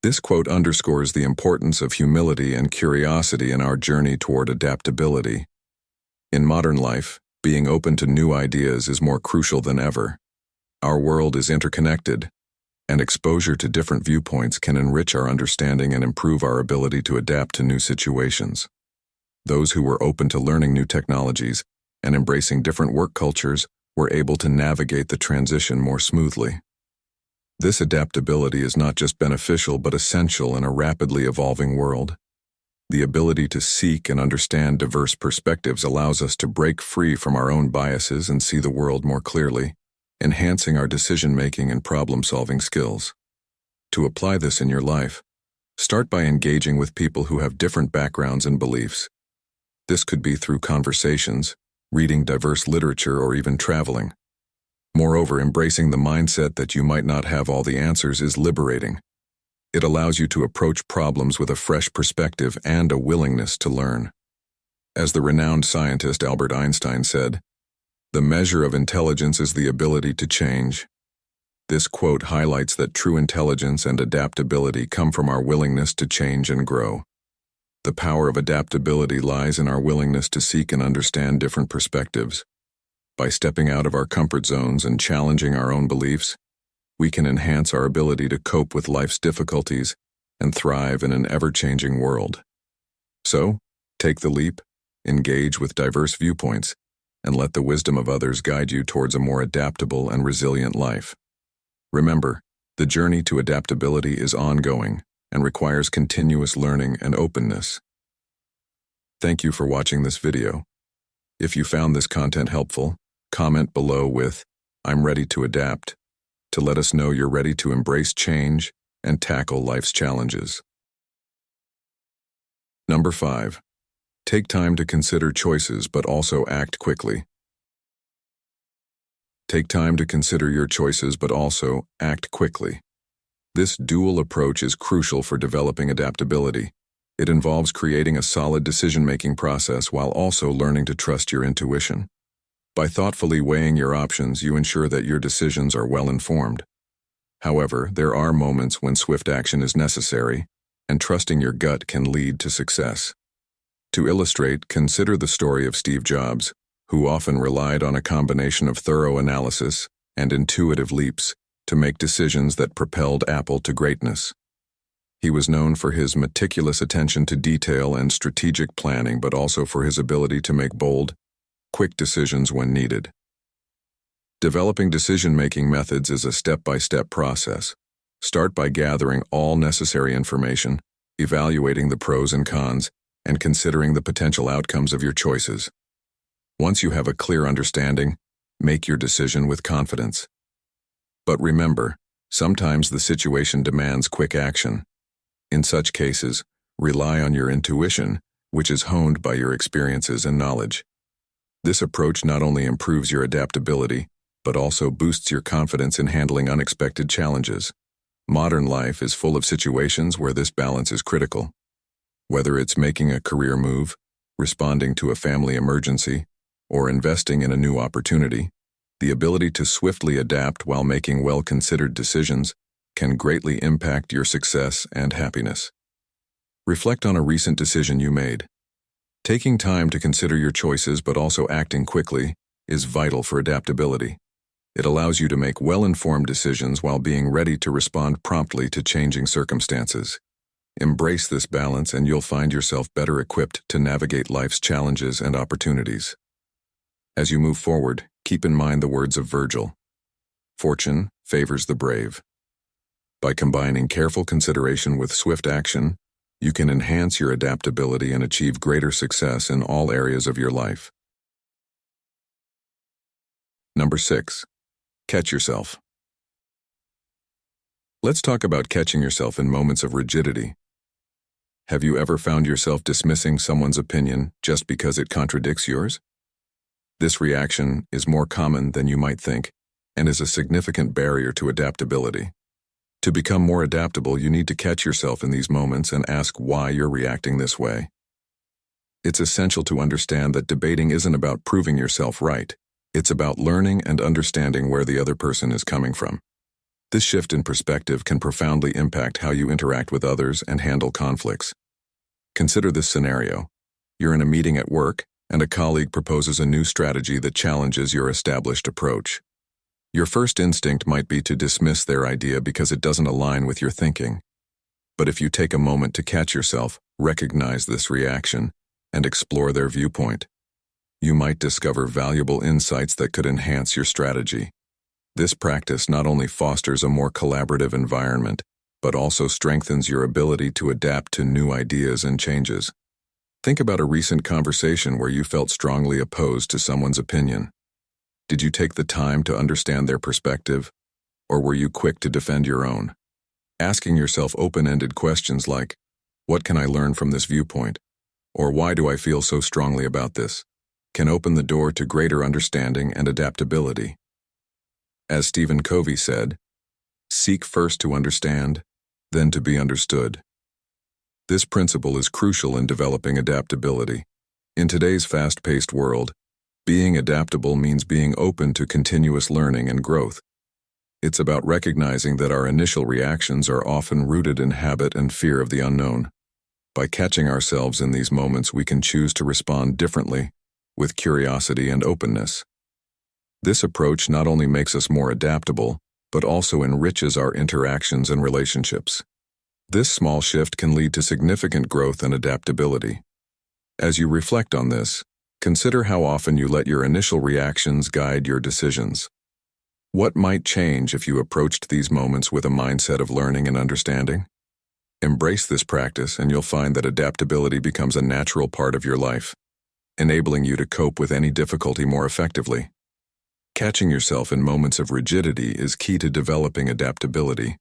This quote underscores the importance of humility and curiosity in our journey toward adaptability. In modern life, being open to new ideas is more crucial than ever. Our world is interconnected, and exposure to different viewpoints can enrich our understanding and improve our ability to adapt to new situations. Those who were open to learning new technologies and embracing different work cultures were able to navigate the transition more smoothly. This adaptability is not just beneficial but essential in a rapidly evolving world. The ability to seek and understand diverse perspectives allows us to break free from our own biases and see the world more clearly, enhancing our decision-making and problem-solving skills. To apply this in your life, start by engaging with people who have different backgrounds and beliefs. This could be through conversations, reading diverse literature, or even traveling. Moreover, embracing the mindset that you might not have all the answers is liberating. It allows you to approach problems with a fresh perspective and a willingness to learn. As the renowned scientist Albert Einstein said, "The measure of intelligence is the ability to change." This quote highlights that true intelligence and adaptability come from our willingness to change and grow. The power of adaptability lies in our willingness to seek and understand different perspectives. By stepping out of our comfort zones and challenging our own beliefs, we can enhance our ability to cope with life's difficulties and thrive in an ever-changing world. So, take the leap, engage with diverse viewpoints, and let the wisdom of others guide you towards a more adaptable and resilient life. Remember, the journey to adaptability is ongoing and requires continuous learning and openness. Thank you for watching this video. If you found this content helpful, comment below with "I'm ready to adapt" to let us know you're ready to embrace change and tackle life's challenges. Number 5. Take time to consider choices but also act quickly. Take time to consider your choices but also act quickly. This dual approach is crucial for developing adaptability. It involves creating a solid decision-making process while also learning to trust your intuition. By thoughtfully weighing your options, you ensure that your decisions are well-informed. However, there are moments when swift action is necessary, and trusting your gut can lead to success. To illustrate, consider the story of Steve Jobs, who often relied on a combination of thorough analysis and intuitive leaps to make decisions that propelled Apple to greatness. He was known for his meticulous attention to detail and strategic planning, but also for his ability to make bold, quick decisions when needed. Developing decision-making methods is a step-by-step process. Start by gathering all necessary information, evaluating the pros and cons, and considering the potential outcomes of your choices. Once you have a clear understanding, make your decision with confidence. But remember, sometimes the situation demands quick action. In such cases, rely on your intuition, which is honed by your experiences and knowledge. This approach not only improves your adaptability, but also boosts your confidence in handling unexpected challenges. Modern life is full of situations where this balance is critical. Whether it's making a career move, responding to a family emergency, or investing in a new opportunity, the ability to swiftly adapt while making well-considered decisions can greatly impact your success and happiness. Reflect on a recent decision you made. Taking time to consider your choices but also acting quickly is vital for adaptability. It allows you to make well-informed decisions while being ready to respond promptly to changing circumstances. Embrace this balance and you'll find yourself better equipped to navigate life's challenges and opportunities. As you move forward, keep in mind the words of Virgil. Fortune favors the brave. By combining careful consideration with swift action, you can enhance your adaptability and achieve greater success in all areas of your life. Number 6. Catch yourself. Let's talk about catching yourself in moments of rigidity. Have you ever found yourself dismissing someone's opinion just because it contradicts yours? This reaction is more common than you might think and is a significant barrier to adaptability. To become more adaptable, you need to catch yourself in these moments and ask why you're reacting this way. It's essential to understand that debating isn't about proving yourself right. It's about learning and understanding where the other person is coming from. This shift in perspective can profoundly impact how you interact with others and handle conflicts. Consider this scenario. You're in a meeting at work, and a colleague proposes a new strategy that challenges your established approach. Your first instinct might be to dismiss their idea because it doesn't align with your thinking. But if you take a moment to catch yourself, recognize this reaction, and explore their viewpoint, you might discover valuable insights that could enhance your strategy. This practice not only fosters a more collaborative environment, but also strengthens your ability to adapt to new ideas and changes. Think about a recent conversation where you felt strongly opposed to someone's opinion. Did you take the time to understand their perspective, or were you quick to defend your own? Asking yourself open-ended questions like, "What can I learn from this viewpoint?" or "Why do I feel so strongly about this?" can open the door to greater understanding and adaptability. As Stephen Covey said, "Seek first to understand, then to be understood." This principle is crucial in developing adaptability. In today's fast-paced world, being adaptable means being open to continuous learning and growth. It's about recognizing that our initial reactions are often rooted in habit and fear of the unknown. By catching ourselves in these moments, we can choose to respond differently, with curiosity and openness. This approach not only makes us more adaptable, but also enriches our interactions and relationships. This small shift can lead to significant growth and adaptability. As you reflect on this, consider how often you let your initial reactions guide your decisions. What might change if you approached these moments with a mindset of learning and understanding? Embrace this practice and you'll find that adaptability becomes a natural part of your life, enabling you to cope with any difficulty more effectively. Catching yourself in moments of rigidity is key to developing adaptability.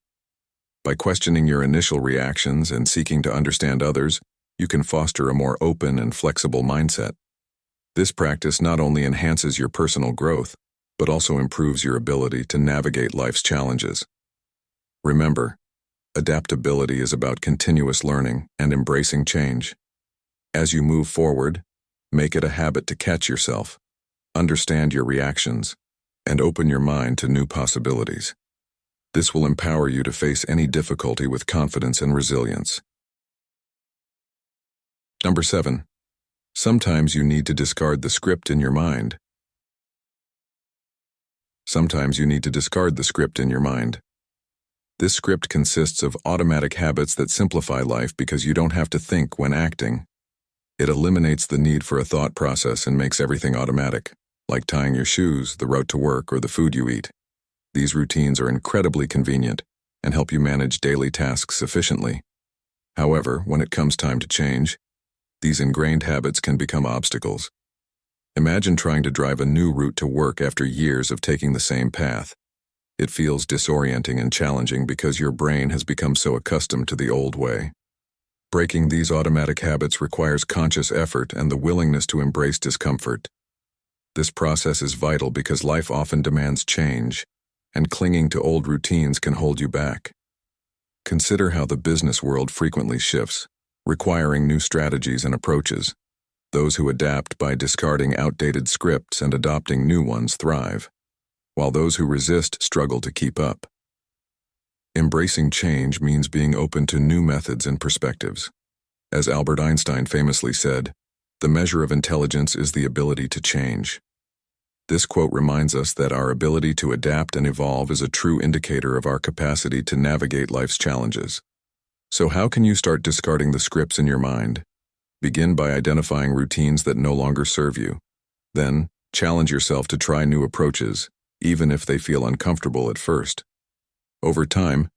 By questioning your initial reactions and seeking to understand others, you can foster a more open and flexible mindset. This practice not only enhances your personal growth, but also improves your ability to navigate life's challenges. Remember, adaptability is about continuous learning and embracing change. As you move forward, make it a habit to catch yourself, understand your reactions, and open your mind to new possibilities. This will empower you to face any difficulty with confidence and resilience. Number 7. Sometimes you need to discard the script in your mind. Sometimes you need to discard the script in your mind. This script consists of automatic habits that simplify life because you don't have to think when acting. It eliminates the need for a thought process and makes everything automatic, like tying your shoes, the route to work, or the food you eat. These routines are incredibly convenient and help you manage daily tasks efficiently. However, when it comes time to change, these ingrained habits can become obstacles. Imagine trying to drive a new route to work after years of taking the same path. It feels disorienting and challenging because your brain has become so accustomed to the old way. Breaking these automatic habits requires conscious effort and the willingness to embrace discomfort. This process is vital because life often demands change, and clinging to old routines can hold you back. Consider how the business world frequently shifts, requiring new strategies and approaches. Those who adapt by discarding outdated scripts and adopting new ones thrive, while those who resist struggle to keep up. Embracing change means being open to new methods and perspectives. As Albert Einstein famously said, "The measure of intelligence is the ability to change." This quote reminds us that our ability to adapt and evolve is a true indicator of our capacity to navigate life's challenges. So how can you start discarding the scripts in your mind? Begin by identifying routines that no longer serve you. Then, challenge yourself to try new approaches, even if they feel uncomfortable at first. Over time,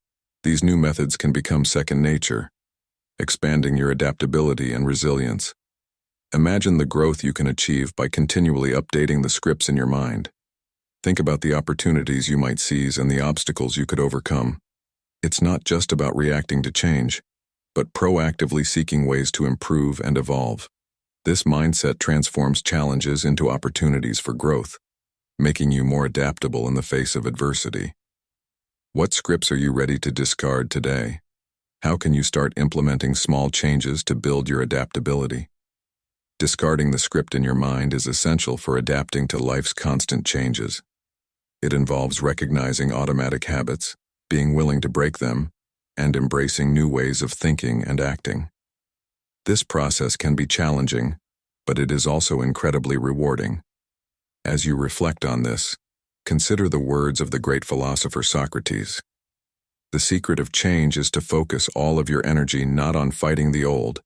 these new methods can become second nature, expanding your adaptability and resilience. Imagine the growth you can achieve by continually updating the scripts in your mind. Think about the opportunities you might seize and the obstacles you could overcome. It's not just about reacting to change, but proactively seeking ways to improve and evolve. This mindset transforms challenges into opportunities for growth, making you more adaptable in the face of adversity. What scripts are you ready to discard today? How can you start implementing small changes to build your adaptability? Discarding the script in your mind is essential for adapting to life's constant changes. It involves recognizing automatic habits, being willing to break them, and embracing new ways of thinking and acting. This process can be challenging, but it is also incredibly rewarding. As you reflect on this, consider the words of the great philosopher Socrates. The secret of change is to focus all of your energy not on fighting the old,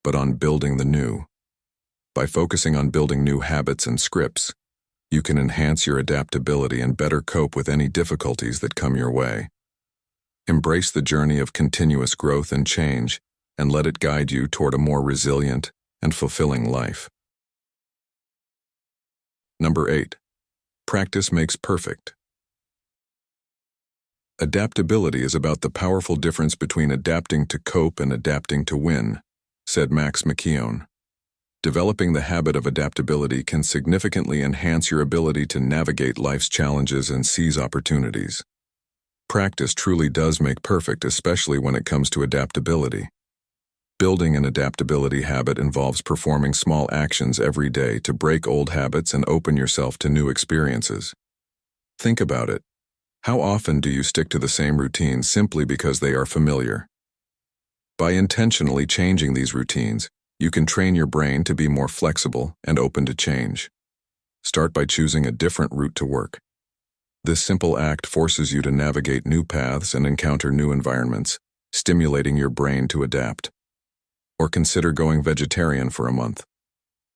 but on building the new. By focusing on building new habits and scripts, you can enhance your adaptability and better cope with any difficulties that come your way. Embrace the journey of continuous growth and change, and let it guide you toward a more resilient and fulfilling life. Number 8. Practice makes perfect. Adaptability is about the powerful difference between adapting to cope and adapting to win, said Max McKeown. Developing the habit of adaptability can significantly enhance your ability to navigate life's challenges and seize opportunities. Practice truly does make perfect, especially when it comes to adaptability. Building an adaptability habit involves performing small actions every day to break old habits and open yourself to new experiences. Think about it. How often do you stick to the same routines simply because they are familiar? By intentionally changing these routines, you can train your brain to be more flexible and open to change. Start by choosing a different route to work. This simple act forces you to navigate new paths and encounter new environments, stimulating your brain to adapt. Or consider going vegetarian for a month.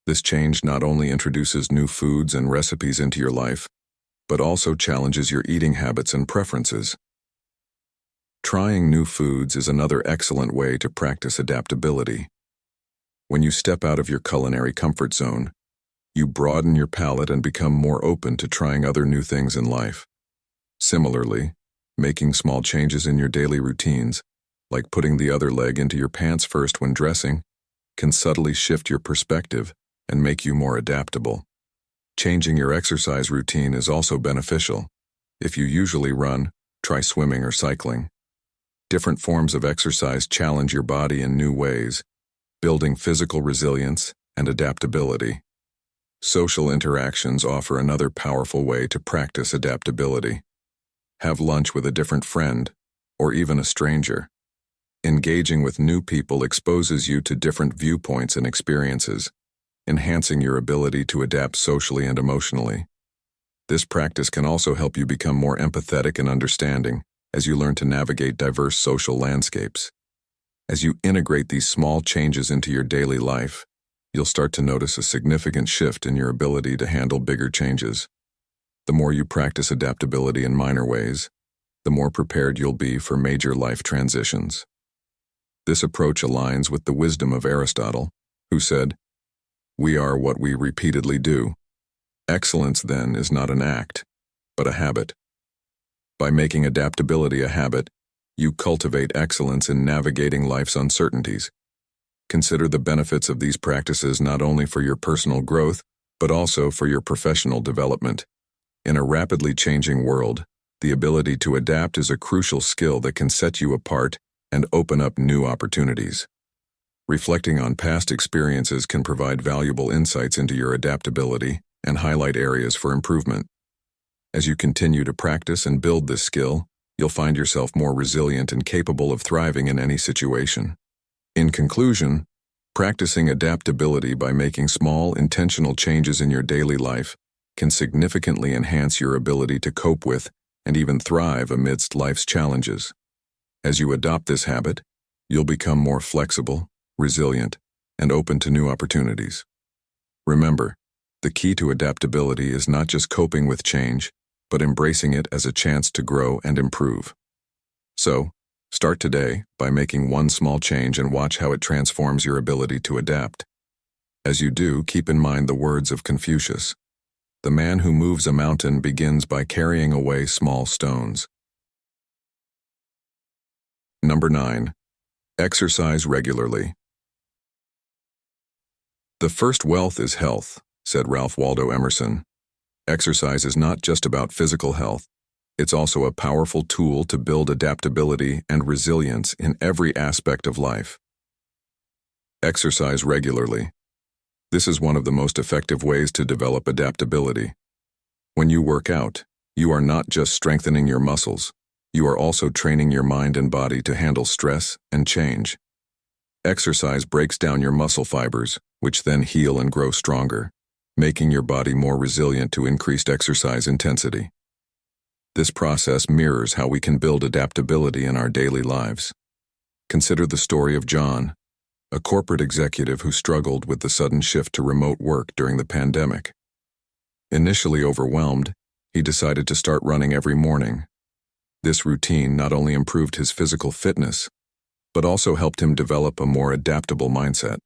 This change not only introduces new foods and recipes into your life, but also challenges your eating habits and preferences. Trying new foods is another excellent way to practice adaptability. When you step out of your culinary comfort zone, you broaden your palate and become more open to trying other new things in life. Similarly, making small changes in your daily routines, like putting the other leg into your pants first when dressing, can subtly shift your perspective and make you more adaptable. Changing your exercise routine is also beneficial. If you usually run, try swimming or cycling. Different forms of exercise challenge your body in new ways, building physical resilience and adaptability. Social interactions offer another powerful way to practice adaptability. Have lunch with a different friend, or even a stranger. Engaging with new people exposes you to different viewpoints and experiences, enhancing your ability to adapt socially and emotionally. This practice can also help you become more empathetic and understanding as you learn to navigate diverse social landscapes. As you integrate these small changes into your daily life, you'll start to notice a significant shift in your ability to handle bigger changes. The more you practice adaptability in minor ways, the more prepared you'll be for major life transitions. This approach aligns with the wisdom of Aristotle, who said, "We are what we repeatedly do." Excellence, then, is not an act, but a habit. By making adaptability a habit, you cultivate excellence in navigating life's uncertainties. Consider the benefits of these practices not only for your personal growth, but also for your professional development. In a rapidly changing world, the ability to adapt is a crucial skill that can set you apart and open up new opportunities. Reflecting on past experiences can provide valuable insights into your adaptability and highlight areas for improvement. As you continue to practice and build this skill, you'll find yourself more resilient and capable of thriving in any situation. In conclusion, practicing adaptability by making small, intentional changes in your daily life can significantly enhance your ability to cope with and even thrive amidst life's challenges. As you adopt this habit, you'll become more flexible, resilient, and open to new opportunities. Remember, the key to adaptability is not just coping with change, but embracing it as a chance to grow and improve. So, start today by making one small change and watch how it transforms your ability to adapt. As you do, keep in mind the words of Confucius. The man who moves a mountain begins by carrying away small stones. Number 9. Exercise regularly. The first wealth is health, said Ralph Waldo Emerson. Exercise is not just about physical health. It's also a powerful tool to build adaptability and resilience in every aspect of life. Exercise regularly. This is one of the most effective ways to develop adaptability. When you work out, you are not just strengthening your muscles, you are also training your mind and body to handle stress and change. Exercise breaks down your muscle fibers, which then heal and grow stronger, making your body more resilient to increased exercise intensity. This process mirrors how we can build adaptability in our daily lives. Consider the story of John, a corporate executive who struggled with the sudden shift to remote work during the pandemic. Initially overwhelmed, he decided to start running every morning. This routine not only improved his physical fitness, but also helped him develop a more adaptable mindset.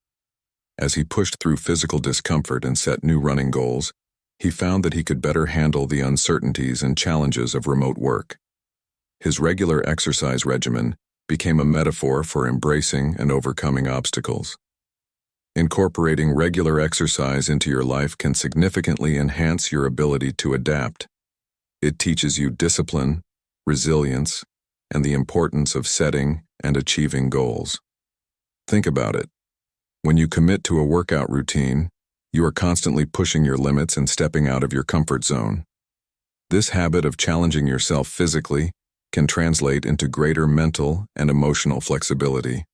As he pushed through physical discomfort and set new running goals, he found that he could better handle the uncertainties and challenges of remote work. His regular exercise regimen became a metaphor for embracing and overcoming obstacles. Incorporating regular exercise into your life can significantly enhance your ability to adapt. It teaches you discipline, resilience, and the importance of setting and achieving goals. Think about it. When you commit to a workout routine, you are constantly pushing your limits and stepping out of your comfort zone. This habit of challenging yourself physically can translate into greater mental and emotional flexibility.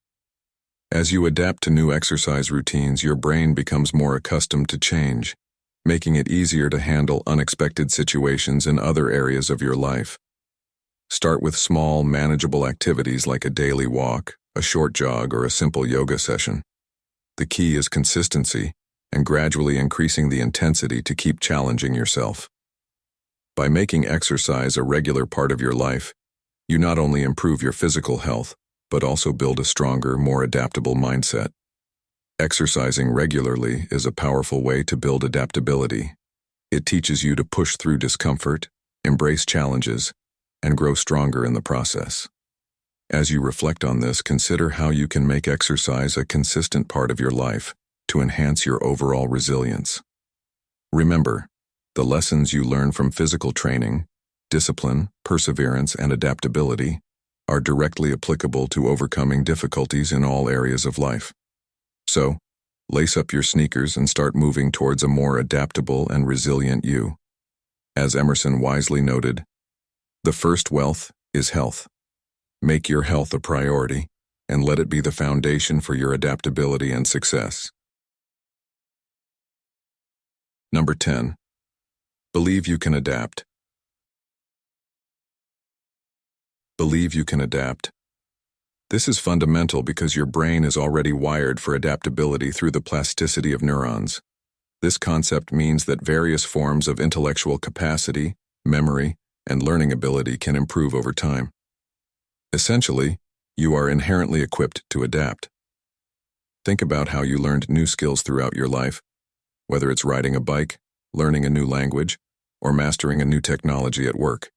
As you adapt to new exercise routines, your brain becomes more accustomed to change, making it easier to handle unexpected situations in other areas of your life. Start with small, manageable activities like a daily walk, a short jog, or a simple yoga session. The key is consistency and gradually increasing the intensity to keep challenging yourself. By making exercise a regular part of your life, you not only improve your physical health, but also build a stronger, more adaptable mindset. Exercising regularly is a powerful way to build adaptability. It teaches you to push through discomfort, embrace challenges, and grow stronger in the process. As you reflect on this, consider how you can make exercise a consistent part of your life to enhance your overall resilience. Remember, the lessons you learn from physical training, discipline, perseverance, and adaptability are directly applicable to overcoming difficulties in all areas of life. So, lace up your sneakers and start moving towards a more adaptable and resilient you. As Emerson wisely noted, the first wealth is health. Make your health a priority, and let it be the foundation for your adaptability and success. Number 10. Believe you can adapt. Believe you can adapt. This is fundamental because your brain is already wired for adaptability through the plasticity of neurons. This concept means that various forms of intellectual capacity, memory, and learning ability can improve over time. Essentially, you are inherently equipped to adapt. Think about how you learned new skills throughout your life, whether it's riding a bike, learning a new language, or mastering a new technology at work.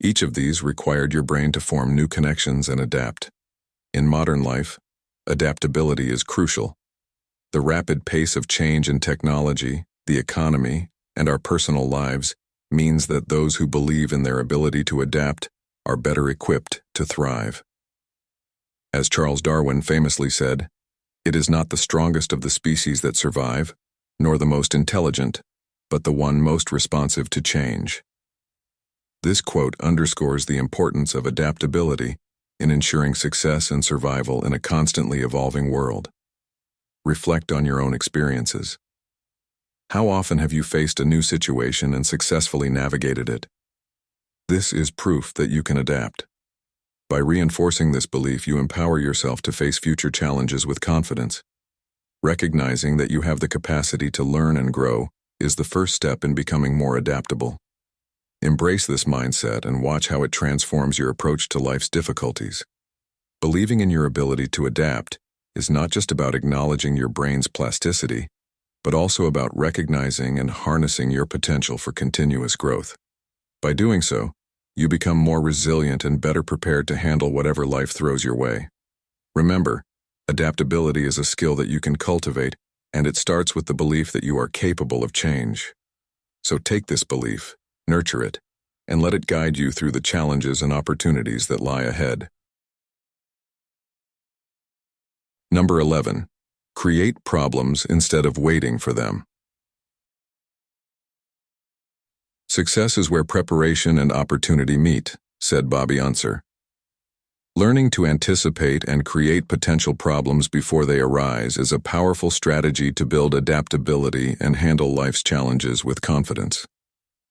Each of these required your brain to form new connections and adapt. In modern life, adaptability is crucial. The rapid pace of change in technology, the economy, and our personal lives means that those who believe in their ability to adapt are better equipped to thrive. As Charles Darwin famously said, "It is not the strongest of the species that survive, nor the most intelligent, but the one most responsive to change." This quote underscores the importance of adaptability in ensuring success and survival in a constantly evolving world. Reflect on your own experiences. How often have you faced a new situation and successfully navigated it? This is proof that you can adapt. By reinforcing this belief, you empower yourself to face future challenges with confidence. Recognizing that you have the capacity to learn and grow is the first step in becoming more adaptable. Embrace this mindset and watch how it transforms your approach to life's difficulties. Believing in your ability to adapt is not just about acknowledging your brain's plasticity, but also about recognizing and harnessing your potential for continuous growth. By doing so, you become more resilient and better prepared to handle whatever life throws your way. Remember, adaptability is a skill that you can cultivate, and it starts with the belief that you are capable of change. So take this belief, nurture it, and let it guide you through the challenges and opportunities that lie ahead. Number 11. Create problems instead of waiting for them. "Success is where preparation and opportunity meet," said Bobby Unser. Learning to anticipate and create potential problems before they arise is a powerful strategy to build adaptability and handle life's challenges with confidence.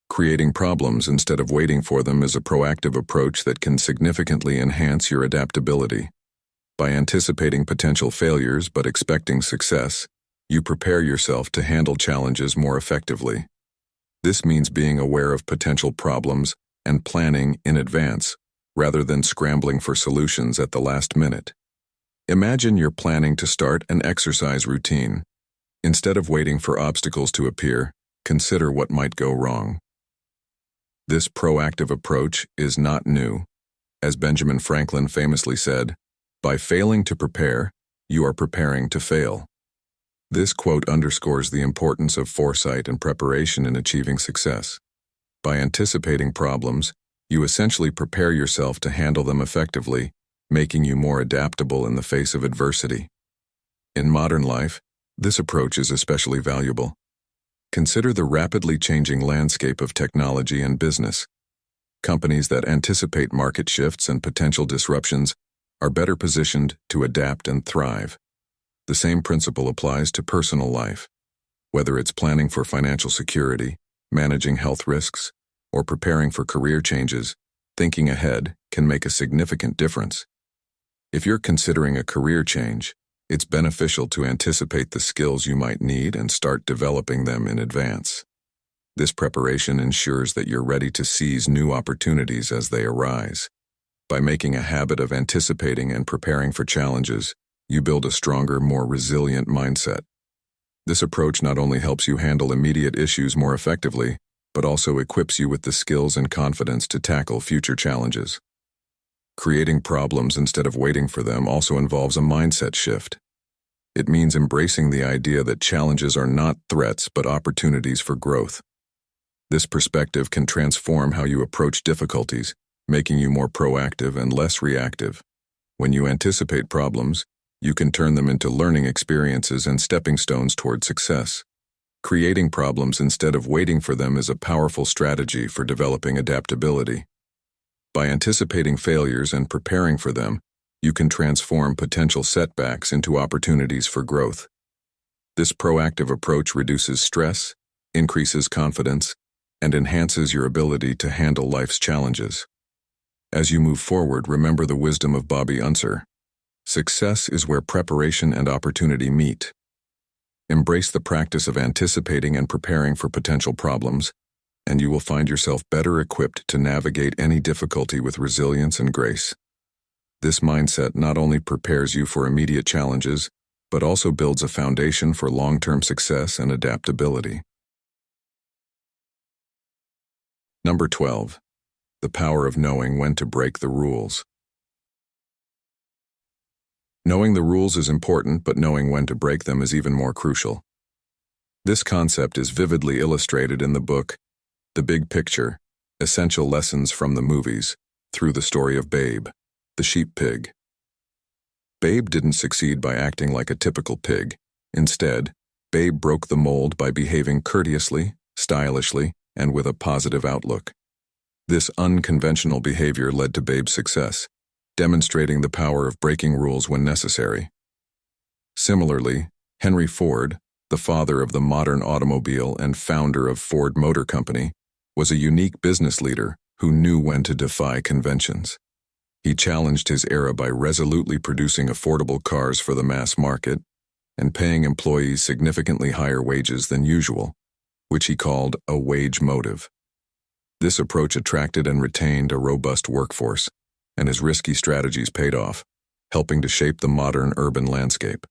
Creating problems instead of waiting for them is a proactive approach that can significantly enhance your adaptability. By anticipating potential failures but expecting success, you prepare yourself to handle challenges more effectively. This means being aware of potential problems and planning in advance, rather than scrambling for solutions at the last minute. Imagine you're planning to start an exercise routine. Instead of waiting for obstacles to appear, consider what might go wrong. This proactive approach is not new. As Benjamin Franklin famously said, "By failing to prepare, you are preparing to fail." This quote underscores the importance of foresight and preparation in achieving success. By anticipating problems, you essentially prepare yourself to handle them effectively, making you more adaptable in the face of adversity. In modern life, this approach is especially valuable. Consider the rapidly changing landscape of technology and business. Companies that anticipate market shifts and potential disruptions are better positioned to adapt and thrive. The same principle applies to personal life. Whether it's planning for financial security, managing health risks, or preparing for career changes, thinking ahead can make a significant difference. If you're considering a career change, it's beneficial to anticipate the skills you might need and start developing them in advance. This preparation ensures that you're ready to seize new opportunities as they arise. By making a habit of anticipating and preparing for challenges, you build a stronger, more resilient mindset. This approach not only helps you handle immediate issues more effectively, but also equips you with the skills and confidence to tackle future challenges. Creating problems instead of waiting for them also involves a mindset shift. It means embracing the idea that challenges are not threats but opportunities for growth. This perspective can transform how you approach difficulties, making you more proactive and less reactive. When you anticipate problems, you can turn them into learning experiences and stepping stones toward success. Creating problems instead of waiting for them is a powerful strategy for developing adaptability. By anticipating failures and preparing for them, you can transform potential setbacks into opportunities for growth. This proactive approach reduces stress, increases confidence, and enhances your ability to handle life's challenges. As you move forward, remember the wisdom of Bobby Unser. Success is where preparation and opportunity meet. Embrace the practice of anticipating and preparing for potential problems, and you will find yourself better equipped to navigate any difficulty with resilience and grace. This mindset not only prepares you for immediate challenges, but also builds a foundation for long-term success and adaptability. Number 12. The power of knowing when to break the rules. Knowing the rules is important, but knowing when to break them is even more crucial. This concept is vividly illustrated in the book, The Big Picture, Essential Lessons from the Movies, through the story of Babe, the sheep pig. Babe didn't succeed by acting like a typical pig. Instead, Babe broke the mold by behaving courteously, stylishly, and with a positive outlook. This unconventional behavior led to Babe's success, demonstrating the power of breaking rules when necessary. Similarly, Henry Ford, the father of the modern automobile and founder of Ford Motor Company, was a unique business leader who knew when to defy conventions. He challenged his era by resolutely producing affordable cars for the mass market and paying employees significantly higher wages than usual, which he called a wage motive. This approach attracted and retained a robust workforce, and his risky strategies paid off, helping to shape the modern urban landscape.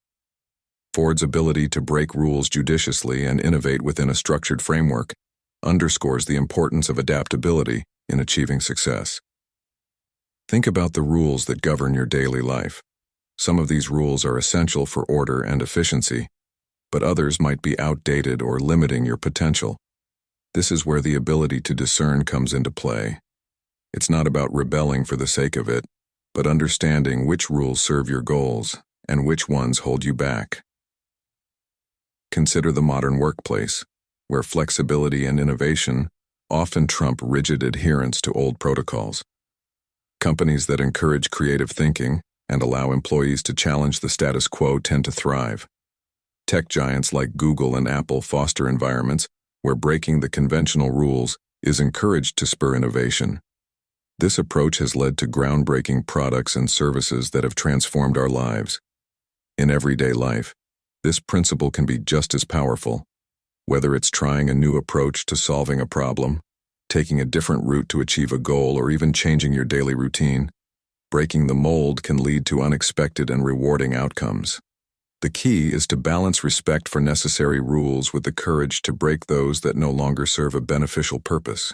Ford's ability to break rules judiciously and innovate within a structured framework underscores the importance of adaptability in achieving success. Think about the rules that govern your daily life. Some of these rules are essential for order and efficiency, but others might be outdated or limiting your potential. This is where the ability to discern comes into play. It's not about rebelling for the sake of it, but understanding which rules serve your goals and which ones hold you back. Consider the modern workplace, where flexibility and innovation often trump rigid adherence to old protocols. Companies that encourage creative thinking and allow employees to challenge the status quo tend to thrive. Tech giants like Google and Apple foster environments where breaking the conventional rules is encouraged to spur innovation. This approach has led to groundbreaking products and services that have transformed our lives. In everyday life, this principle can be just as powerful. Whether it's trying a new approach to solving a problem, taking a different route to achieve a goal, or even changing your daily routine, breaking the mold can lead to unexpected and rewarding outcomes. The key is to balance respect for necessary rules with the courage to break those that no longer serve a beneficial purpose.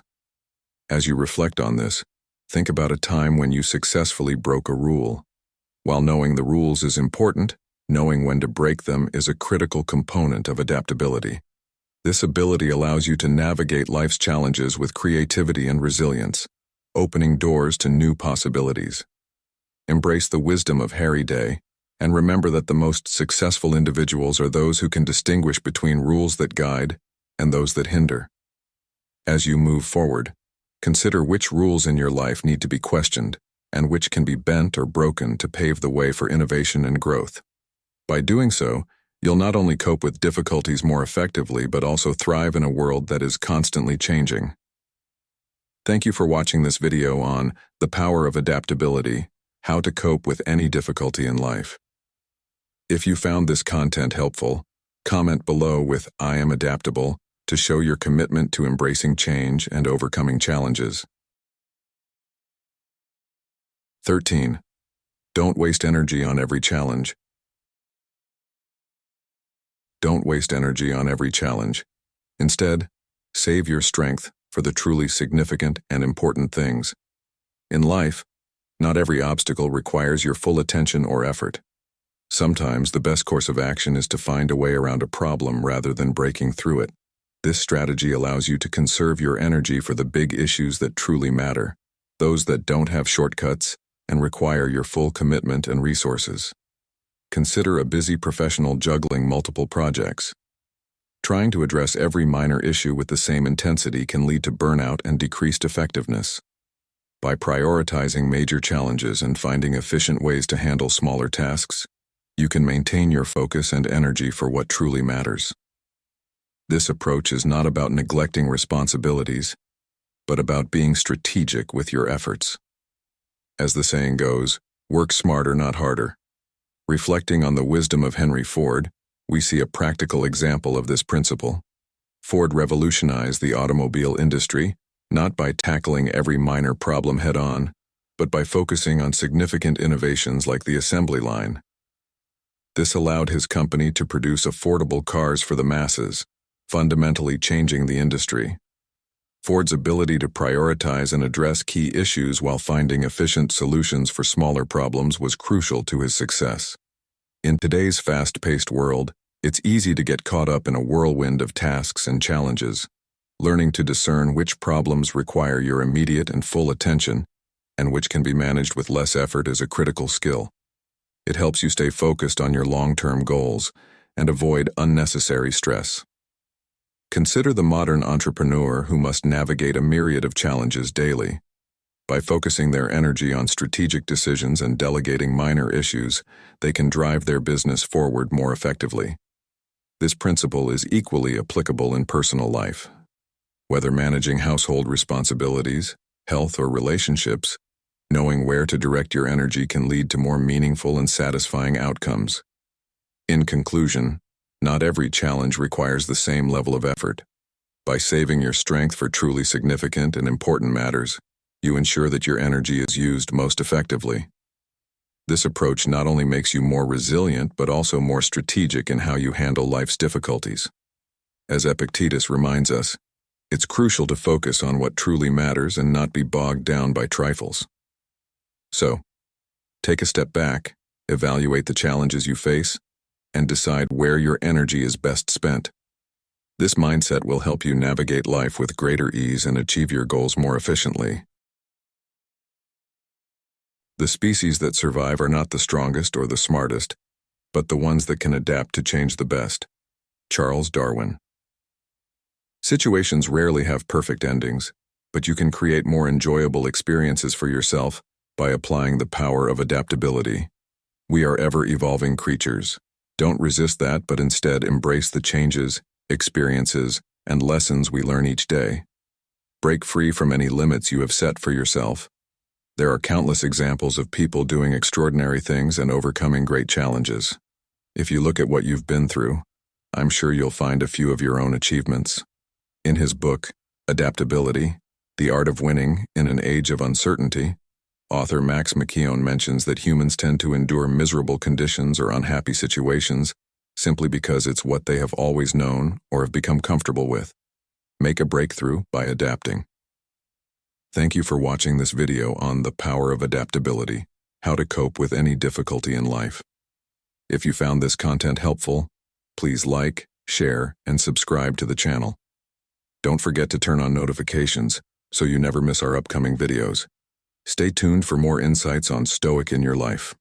As you reflect on this, think about a time when you successfully broke a rule. While knowing the rules is important, knowing when to break them is a critical component of adaptability. This ability allows you to navigate life's challenges with creativity and resilience, opening doors to new possibilities. Embrace the wisdom of Harry Day, and remember that the most successful individuals are those who can distinguish between rules that guide and those that hinder. As you move forward, consider which rules in your life need to be questioned and which can be bent or broken to pave the way for innovation and growth. By doing so, you'll not only cope with difficulties more effectively, but also thrive in a world that is constantly changing. Thank you for watching this video on the power of adaptability, how to cope with any difficulty in life. If you found this content helpful, comment below with "I am adaptable" to show your commitment to embracing change and overcoming challenges. 13. Don't waste energy on every challenge. Don't waste energy on every challenge. Instead, save your strength for the truly significant and important things. In life, not every obstacle requires your full attention or effort. Sometimes the best course of action is to find a way around a problem rather than breaking through it. This strategy allows you to conserve your energy for the big issues that truly matter, those that don't have shortcuts and require your full commitment and resources. Consider a busy professional juggling multiple projects. Trying to address every minor issue with the same intensity can lead to burnout and decreased effectiveness. By prioritizing major challenges and finding efficient ways to handle smaller tasks, you can maintain your focus and energy for what truly matters. This approach is not about neglecting responsibilities, but about being strategic with your efforts. As the saying goes, work smarter, not harder. Reflecting on the wisdom of Henry Ford, we see a practical example of this principle. Ford revolutionized the automobile industry, not by tackling every minor problem head-on, but by focusing on significant innovations like the assembly line. This allowed his company to produce affordable cars for the masses, fundamentally changing the industry. Ford's ability to prioritize and address key issues while finding efficient solutions for smaller problems was crucial to his success. In today's fast-paced world, it's easy to get caught up in a whirlwind of tasks and challenges. Learning to discern which problems require your immediate and full attention and which can be managed with less effort is a critical skill. It helps you stay focused on your long-term goals and avoid unnecessary stress. Consider the modern entrepreneur who must navigate a myriad of challenges daily. By focusing their energy on strategic decisions and delegating minor issues, they can drive their business forward more effectively. This principle is equally applicable in personal life. Whether managing household responsibilities, health, or relationships, knowing where to direct your energy can lead to more meaningful and satisfying outcomes. In conclusion, not every challenge requires the same level of effort. By saving your strength for truly significant and important matters, you ensure that your energy is used most effectively. This approach not only makes you more resilient but also more strategic in how you handle life's difficulties. As Epictetus reminds us, it's crucial to focus on what truly matters and not be bogged down by trifles. So, take a step back, evaluate the challenges you face, and decide where your energy is best spent. This mindset will help you navigate life with greater ease and achieve your goals more efficiently. The species that survive are not the strongest or the smartest, but the ones that can adapt to change the best. Charles Darwin. Situations rarely have perfect endings, but you can create more enjoyable experiences for yourself by applying the power of adaptability. We are ever-evolving creatures. Don't resist that, but instead embrace the changes, experiences, and lessons we learn each day. Break free from any limits you have set for yourself. There are countless examples of people doing extraordinary things and overcoming great challenges. If you look at what you've been through, I'm sure you'll find a few of your own achievements. In his book, Adaptability, The Art of Winning in an Age of Uncertainty, author Max McKeown mentions that humans tend to endure miserable conditions or unhappy situations simply because it's what they have always known or have become comfortable with. Make a breakthrough by adapting. Thank you for watching this video on the power of adaptability, how to cope with any difficulty in life. If you found this content helpful, please like, share, and subscribe to the channel. Don't forget to turn on notifications so you never miss our upcoming videos. Stay tuned for more insights on Stoic in your life.